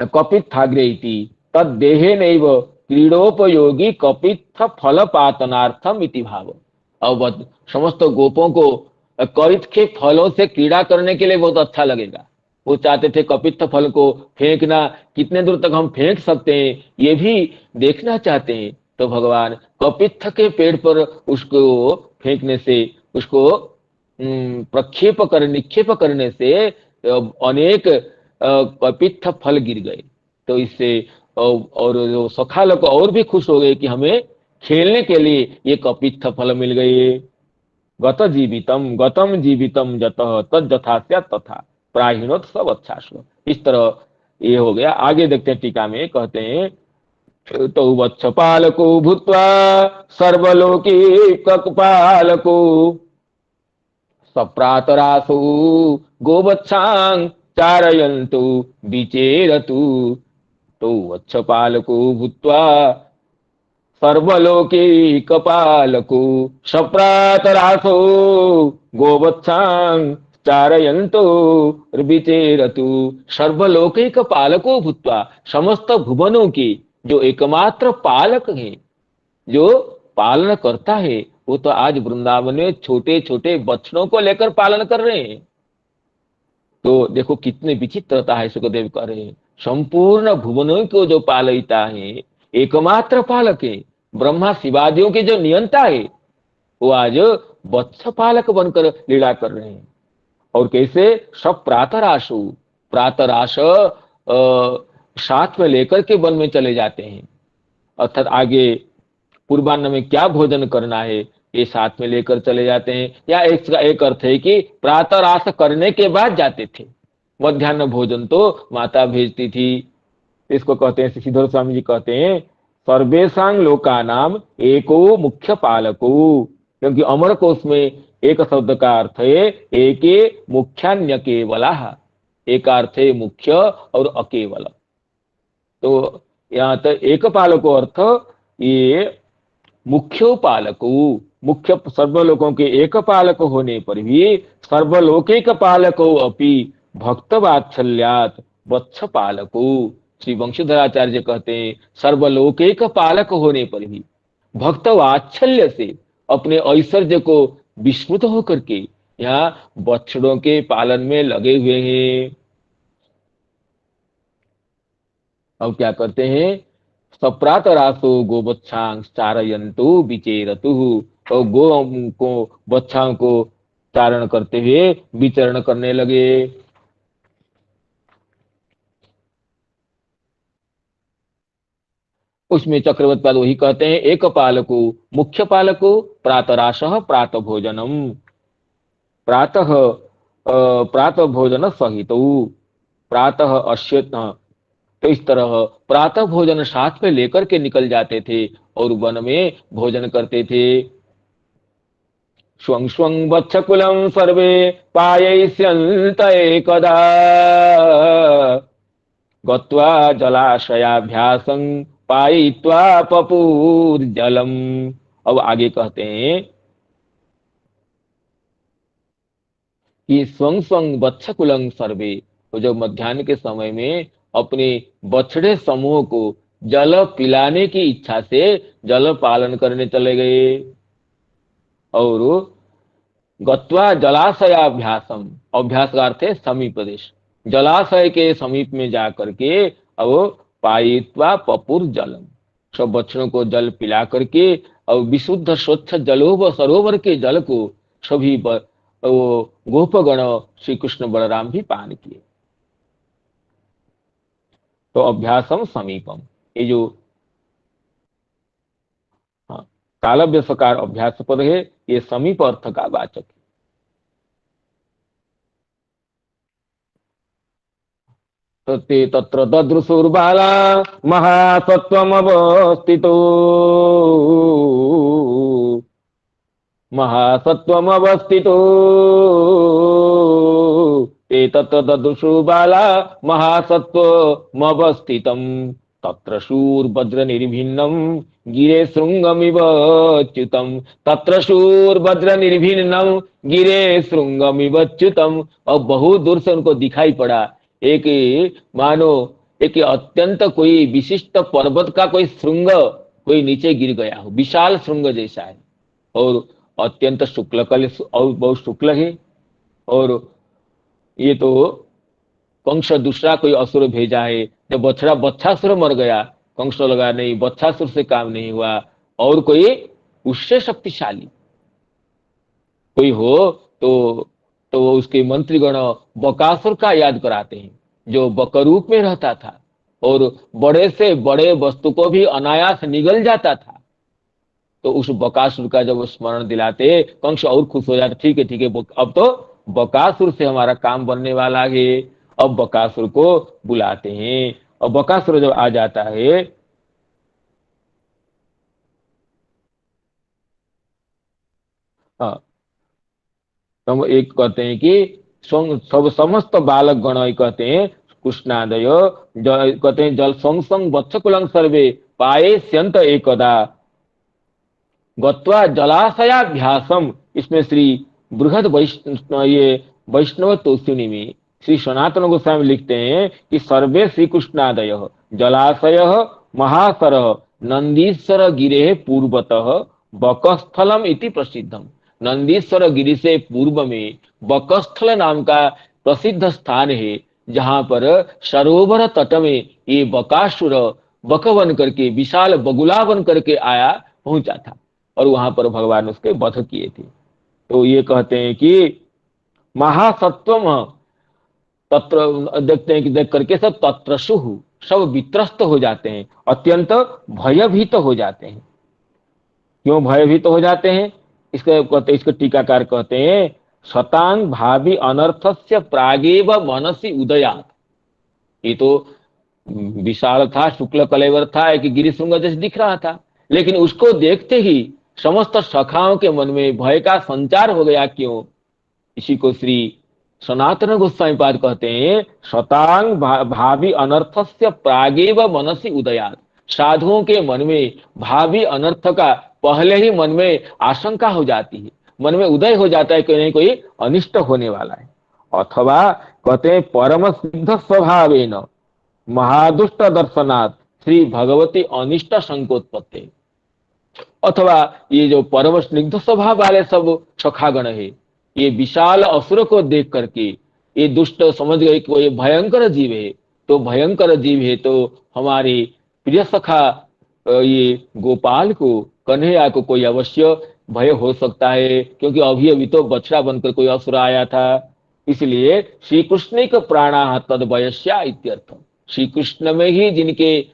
कपित्थाग्रे इति तद्देहे नैव क्रीडोपयोगी कपित्थ फलपातनार्थम इति भाव। अब समस्त गोपों को कपित्थ के फलों से क्रीड़ा करने के लिए बहुत अच्छा लगेगा। वो चाहते थे कपित्थ फल को फेंकना, कितने दूर तक हम फेंक सकते हैं ये भी देखना चाहते हैं। तो भगवान कपित्थ के पेड़ पर उसको फेंकने से, उसको निक्षेप करने से अनेक कपित्थ फल गिर गए। तो इससे और जो सखा लोग और भी खुश हो गए कि हमें खेलने के लिए ये कपित्थ फल मिल गए। गतम जीवितम जतः तज्जथा तथा प्राहिणोत सब अच्छा। इस तरह ये हो गया। आगे देखते हैं, टीका में कहते हैं, तो वत्स पालको भूत्वा सर्वलोकैकपालको सप्रातरासु गोवत्सां चारयन्तु विचेरतु। तो वत्स पालको भूत्वा सर्वलोकैकपालको सप्रातरासो गोवत्सां चारयन्तु विचेरतु। सर्वलोकैक पालको भूत्वा, समस्त भुवनों के जो एकमात्र पालक है, जो पालन करता है, वो तो आज वृंदावन में छोटे छोटे बच्चों को लेकर पालन कर रहे हैं। तो देखो कितने विचित्रता है। सुखदेव कह रहे हैं संपूर्ण भुवनों को जो पालयता है, एकमात्र पालक है, ब्रह्मा शिवादियों के जो नियंता है, वो आज वत्स पालक बनकर लीला कर रहे हैं। और कैसे? सब प्रातराशु, प्रातराश साथ में लेकर के वन में चले जाते हैं। अर्थात आगे पूर्वान्न में क्या भोजन करना है ये साथ में लेकर चले जाते हैं। या एक अर्थ है कि प्रातराश करने के बाद जाते थे, मध्याह्न भोजन तो माता भेजती थी। इसको कहते हैं, श्रीधर स्वामी जी कहते हैं, सर्वेषां लोकानाम एको मुख्य पालको। क्योंकि अमर कोश में एक शब्द का अर्थ है एके मुख्यान्य केवलः, एक अर्थ है मुख्य और अकेवल। तो यहाँ तक एक पालको अर्थ ये मुख्यो पालको, मुख्य सर्वलोकों के एक पालक होने पर भी सर्वलोकैक पालको अपि भक्त वात्सल्यात् वत्स पालको। श्री वंशीधराचार्य कहते हैं सर्वलोकैक पालक होने पर भी भक्त वात्सल्य से अपने ऐश्वर्य को विस्मृत होकर के यहाँ बछड़ों के पालन में लगे हुए हैं। अब क्या करते हैं? सप्रातरासो गोवत्सां चारयन्तु विचेरतु। तो गो को बच्चाओं को चारण करते हुए विचरण करने लगे। उसमें चक्रवर्ती पाद वही कहते हैं, एक पालको मुख्य पालको प्रातराशः प्रात भोजनम, प्रातः भोजन सहित प्रातः अश्यत। तो इस तरह प्रातः भोजन साथ में लेकर के निकल जाते थे और वन में भोजन करते थे। स्वं स्वं वत्सकुलं सर्वे पायैष्यन्त एकदा गत्वा जलाशयाभ्यासं पायित्वा पपूर्जलम। अब आगे कहते हैं कि स्वं स्वं वत्सकुलं सर्वे, तो जब मध्याह्न के समय में अपने बछड़े समूह को जल पिलाने की इच्छा से जल पालन करने चले गए। और गत्वा जलाशयाभ्यासम, अभ्यास का अर्थ है समीप देश, जलाशय के समीप में जाकर के अब पायित्वा पपुर जलम, सब बच्चों को जल पिला करके और विशुद्ध स्वच्छ जलोव सरोवर के जल को सभी वो गोपगण श्री कृष्ण बलराम भी पान किए। तो अभ्यासम समीपम, ये जो हाँ, कालव्य सकार अभ्यास पद है, ये समीप अर्थ का वाचक है। ते तत्र ददृशुर्बाला महासत्वमवस्थितो महासत्वमवस्थितो ते तत्र ददृशुर्बाला महासत्वमवस्थितं तत्र शूर्वज्रनिर्भिन्नं गिरे शृंगमिवच्युतम् तत्र शूर्वज्रनिर्भिन्नं गिरे शृंगमिवच्युतम्। और बहुत दूर से उनको दिखाई पड़ा एक मानो एक अत्यंत कोई विशिष्ट पर्वत का कोई श्रृंग कोई नीचे गिर गया हो, विशाल श्रृंग जैसा है और अत्यंत शुक्ल कल और बहुत शुक्ल है। और ये तो कंस दूसरा कोई असुर भेजा है। जब बच्छासुर मर गया, कंस लगा नहीं, बच्छासुर से काम नहीं हुआ, और कोई उससे शक्तिशाली कोई हो तो उसके मंत्रीगण बकासुर का याद कराते हैं, जो बकरूप में रहता था और बड़े से बड़े वस्तु को भी अनायास निगल जाता था। तो उस बकासुर का जब स्मरण दिलाते, कंस और खुश हो जाता, ठीक है अब तो बकासुर से हमारा काम बनने वाला है। अब बकासुर को बुलाते हैं और बकासुर जब आ जाता है, हाँ, तो एक कहते हैं कि सब समस्त बालक गण कहते हैं कृष्णादय, कहते हैं जल संग वत्सकुलं सर्वे पाए स्यंत एकदा गत्वा जलाशयाभ्यासम। इसमें श्री बृहद वैष्णव तोषिणी में श्री सनातन गोस्वामी लिखते हैं कि सर्वे श्री कृष्णादय जलाशय महासर नंदीश्वर गिरे पूर्वतः बकस्थलम इति प्रसिद्धम। नंदीश्वर गिरी से पूर्व में बकस्थल नाम का प्रसिद्ध स्थान है, जहां पर सरोवर तट में ये बकासुर बक बन करके विशाल बगुला बन करके आया पहुंचा था और वहां पर भगवान उसके वध किए थे। तो ये कहते हैं कि महासत्वम तत्र, देखते हैं कि देख करके सब तत्रसुहु, सब वित्रस्त हो जाते हैं, अत्यंत भयभीत हो जाते हैं। क्यों भयभीत हो जाते हैं? इसके टीकाकार कहते हैं शतांग भावी अनर्थस्य प्रागेव मनसी उदयात। ये तो विशाल था, शुक्ल कलेवर था, एक गिरिशृंग जैसे दिख रहा था, लेकिन उसको देखते ही समस्त सखाओं के मन में भय का संचार हो गया। क्यों? इसी को श्री सनातन गोस्वामी पाद कहते हैं शतांग भावी अनर्थस्य प्रागेव मनसी उदयात। साधुओं के मन में भावी अनर्थ का पहले ही मन में आशंका हो जाती है, मन में उदय हो जाता है कि नहीं कोई अनिष्ट होने वाला है। अथवा कहते हैं परम सिद्ध स्वभावेन महादुष्ट दर्शनात् श्री भगवती अनिष्ट संकोत्पत्ति। अथवा ये जो परम स्निग्ध स्वभाव वाले सब सखागण है, ये विशाल असुर को देख करके ये दुष्ट समझ गए कि ये भयंकर जीव है। तो भयंकर जीव है तो हमारे प्रिय सखा ये गोपाल को, कन्हैया को कोई अवश्य भय हो सकता है, क्योंकि अभी अभी तो बछड़ा बनकर कोई असुर आया था। इसलिए श्री कृष्ण का प्राणा तद वयस्या इत्यर्थ, श्री कृष्ण में ही जिनके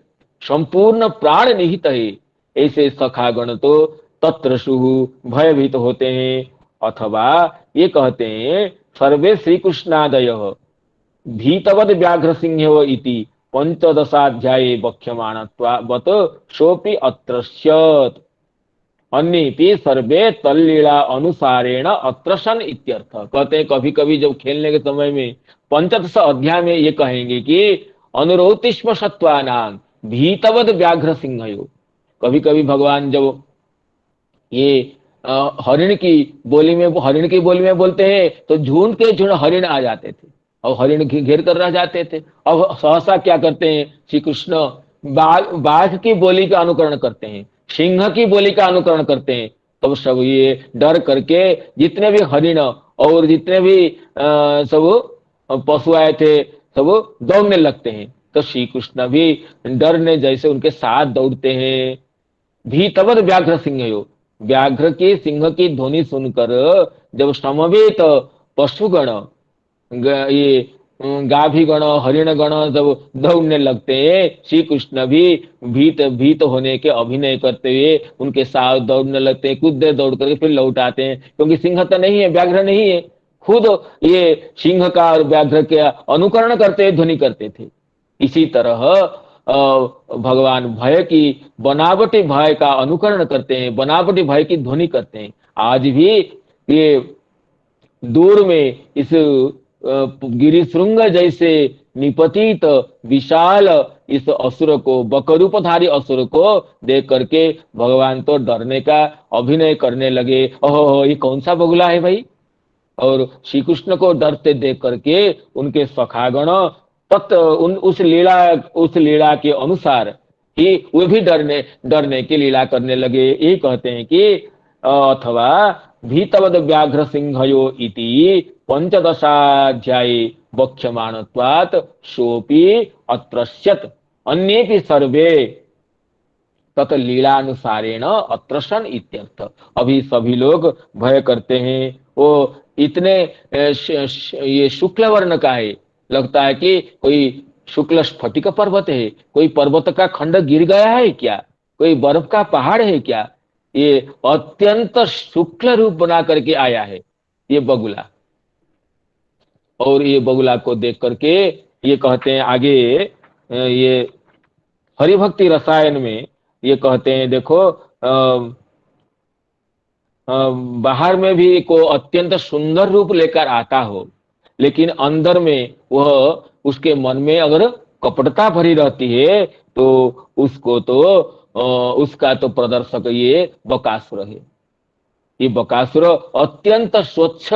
संपूर्ण प्राण निहित है, ऐसे सखागण तो तत्रसुहु भयभीत होते हैं। अथवा ये कहते हैं सर्वे श्री कृष्णादय भीतवद व्याघ्र सिंह इति पंचदशाध्याये वक्ष्यमाणत्वावत् सोपि अत्रस्यत् अन्येपि सर्वे तल्लीला अनुसारेण अत्रसन इत्यर्थ। कहते हैं कभी कभी जब खेलने के समय में पंचदश अध्याय में ये कहेंगे कि अनुरोतिष्म सत्वानां भीतवद व्याघ्र सिंह। कभी कभी भगवान जब ये हरिण की बोली में बोलते हैं तो झुंड के झुंड हरिण आ जाते थे और हरिण घेर कर रह जाते थे। अब सहसा क्या करते हैं श्री कृष्ण, बाघ की बोली का अनुकरण करते हैं, सिंह की बोली का अनुकरण करते हैं। तब सब ये डर करके जितने भी हरिण और जितने भी सब पशु आए थे सब दौड़ने लगते हैं। तो श्री कृष्ण भी डरने जैसे उनके साथ दौड़ते हैं। भीतवद व्याघ्र सिंह हो, व्याघ्र की सिंह की ध्वनि सुनकर जब समवेत पशुगण, ये गाभी गण, हरिण गण जब दौड़ने लगते हैं, श्री कृष्ण भी भीत भीत होने के अभिनय करते हुए उनके साथ दौड़ने लगते हैं। कुछ देर दौड़ करके फिर लौट आते हैं, क्योंकि सिंह तो नहीं है, व्याघ्र नहीं है, खुद ये सिंह का और व्याघ्र के अनुकरण करते ध्वनि करते थे। इसी तरह भगवान भय की, बनावटी भय का अनुकरण करते हैं, बनावटी भय की ध्वनि करते हैं। आज भी ये दूर में इस गिरिशृंग जैसे निपतित विशाल इस असुर को, बकरूपधारी असुर को देख करके भगवान तो डरने का अभिनय करने लगे। ओहो, ये कौन सा बगुला है भाई। और श्री कृष्ण को डरते देख करके उनके सखागण उस लीला के अनुसार ही वे भी डरने की लीला करने लगे। ये कहते हैं कि अथवा भीतवद व्याघ्र सिंहयो इति पंचदशाध्याये वक्ष्यमाणत्वात् सोपि अत्रस्यत् अन्येपि सर्वे तत् लीलानुसारेण अत्रसन इत्यर्थ। अभी सभी लोग भय करते हैं, वो इतने ये शुक्ल वर्ण का है, लगता है कि कोई शुक्ल स्फटिक पर्वत है, कोई पर्वत का खंड गिर गया है क्या, कोई बर्फ का पहाड़ है क्या। ये अत्यंत शुक्ल रूप बना करके आया है ये बगुला। और ये बगुला को देख करके ये कहते हैं आगे, ये हरिभक्ति रसायन में ये कहते हैं, देखो बाहर में भी को अत्यंत सुंदर रूप लेकर आता हो, लेकिन अंदर में वह, उसके मन में अगर कपटता भरी रहती है तो उसको तो उसका तो प्रदर्शक ये बकासुर है। ये बकासुर अत्यंत स्वच्छ,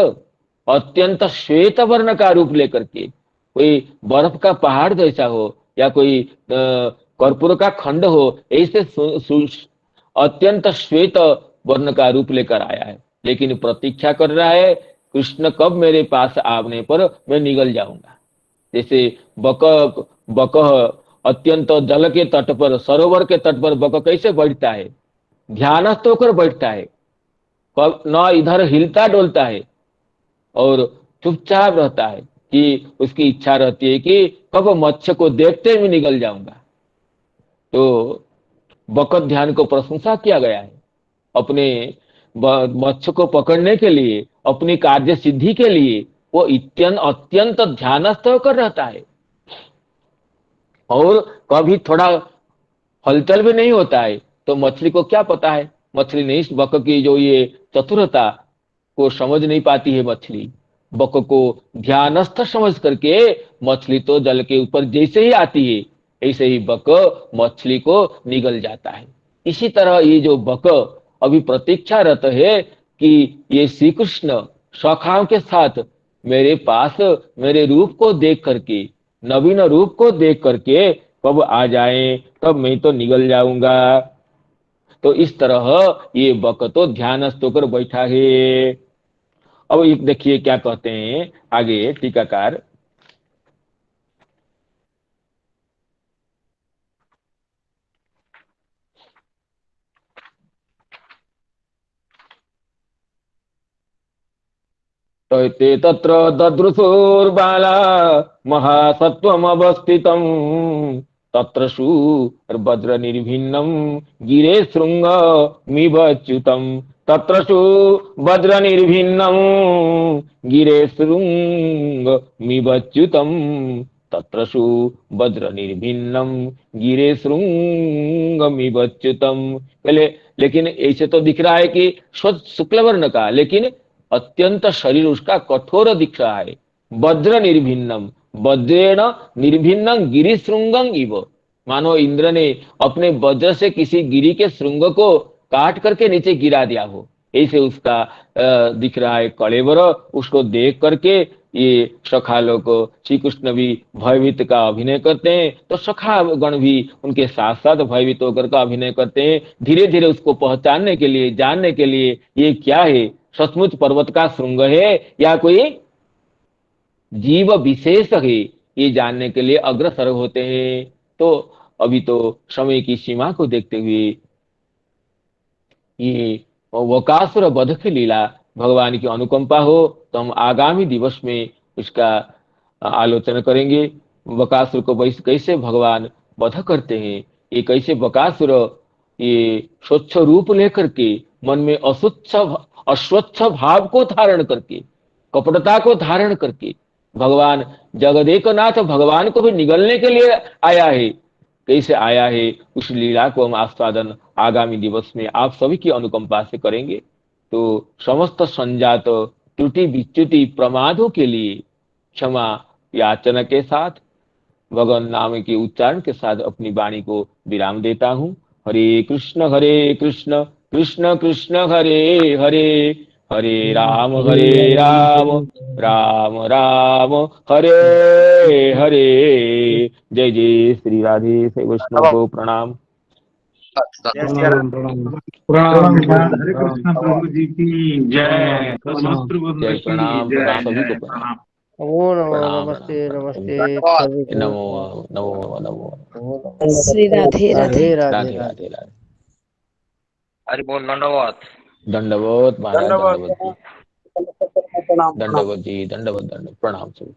अत्यंत श्वेत वर्ण का रूप लेकर के, कोई बर्फ का पहाड़ जैसा हो या कोई कर्पूर का खंड हो, ऐसे अत्यंत श्वेत वर्ण का रूप लेकर आया है। लेकिन प्रतीक्षा कर रहा है, कृष्ण कब मेरे पास आने पर मैं निगल जाऊंगा। जैसे बक अत्यंत जल के तट पर, सरोवर के तट पर बक कैसे बैठता है, ध्यानस्थ होकर बैठता है, कब न इधर हिलता डोलता है और चुपचाप रहता है, कि उसकी इच्छा रहती है कि कब मत्स्य को देखते हुए निगल जाऊंगा। तो बक ध्यान को प्रशंसा किया गया है। अपने मत्स्य को पकड़ने के लिए, अपनी कार्य सिद्धि के लिए वो अत्यंत ध्यानस्थ होकर रहता है, और कभी थोड़ा हलचल भी नहीं होता है। तो मछली को क्या पता है, मछली नहीं, इस बक की जो ये चतुरता को समझ नहीं पाती है मछली। बक को ध्यानस्थ समझ करके मछली तो जल के ऊपर जैसे ही आती है, ऐसे ही बक मछली को निगल जाता है। इसी तरह ये जो बक अभी प्रतीक्षारत है कि ये श्री कृष्ण सखाओं के साथ मेरे पास मेरे रूप को देख करके, नवीन रूप को देख करके कब आ जाएं, तब मैं तो निगल जाऊंगा। तो इस तरह ये बक तो ध्यानस्थ होकर बैठा है। अब देखिए क्या कहते हैं आगे टीकाकार। तो ते तत्र ददृशोर्बाला महासत्वमवस्थितम् तत्र वज्र निर्भिन्नम गिरे शृंगमिवच्युतम् तत्र वज्र निर्भिन्नम गिरे शृंगमिवच्युतम् तत्र वज्र निर्भिन्नम गिरे शृंगमिवच्युतम्। पहले लेकिन ऐसे तो दिख रहा है कि शुक्ल वर्ण का, लेकिन अत्यंत शरीर उसका कठोर दिख रहा है। वज्र निर्भिन्नम, वज्रेण निर्भिन्नम गिरि श्रृंगं इव, मानो इंद्र ने अपने वज्र से किसी गिरी के श्रृंग को काट करके नीचे गिरा दिया हो, ऐसे उसका दिख रहा है कलेवर। उसको देख करके ये सखा लोग, श्री कृष्ण भी भयभीत का अभिनय करते हैं, तो सखा गण भी उनके साथ साथ भयभीत होकर का अभिनय करते हैं। धीरे धीरे उसको पहचानने के लिए, जानने के लिए ये क्या है, सचमुच पर्वत का श्रृंग है या कोई जीव विशेष है, ये जानने के लिए अग्रसर होते हैं। तो अभी तो समय की सीमा को देखते हुए ये वकासुर वध की लीला, भगवान की अनुकंपा हो तो हम आगामी दिवस में उसका आलोचना करेंगे। बकासुर को कैसे भगवान वध करते हैं, ये कैसे बकासुर ये स्वच्छ रूप लेकर के मन में अस्वच्छ भाव को धारण करके, कपटता को धारण करके भगवान जगदेकनाथ भगवान को भी निगलने के लिए आया है, कैसे आया है, उस लीला को हम आस्वादन आगामी दिवस में आप सभी की अनुकंपा से करेंगे। तो समस्त संजात त्रुटि विच्युति प्रमादों के लिए क्षमा याचना के साथ, भगवान नाम के उच्चारण के साथ अपनी वाणी को विराम देता हूँ। हरे कृष्ण कृष्ण कृष्ण हरे हरे, हरे राम राम राम हरे हरे। जय जय श्री राधे, श्री वैष्णव को प्रणाम। प्रणाम प्रणाम प्रणाम प्रणाम हरे कृष्ण प्रभु जी की जय, समस्त वृंद जय की प्रणाम जय प्रणाम, सभी को जय प्रणाम प्रणाम। नमो नमो प्रणाम नमस्ते प्रणाम नमस्ते प्रणाम। प्रभु जी। नमो नमो नमो। नमो नमो। श्री राधे राधे। राधे राधे राधे राधे। राधे राधे। हरि बोल दंडवत। दंडवत महाराज, दंडवत दंडवत जी, प्रणाम प्रणाम। दंडवत जी, दंडवत दंडवत प्रणाम सभी।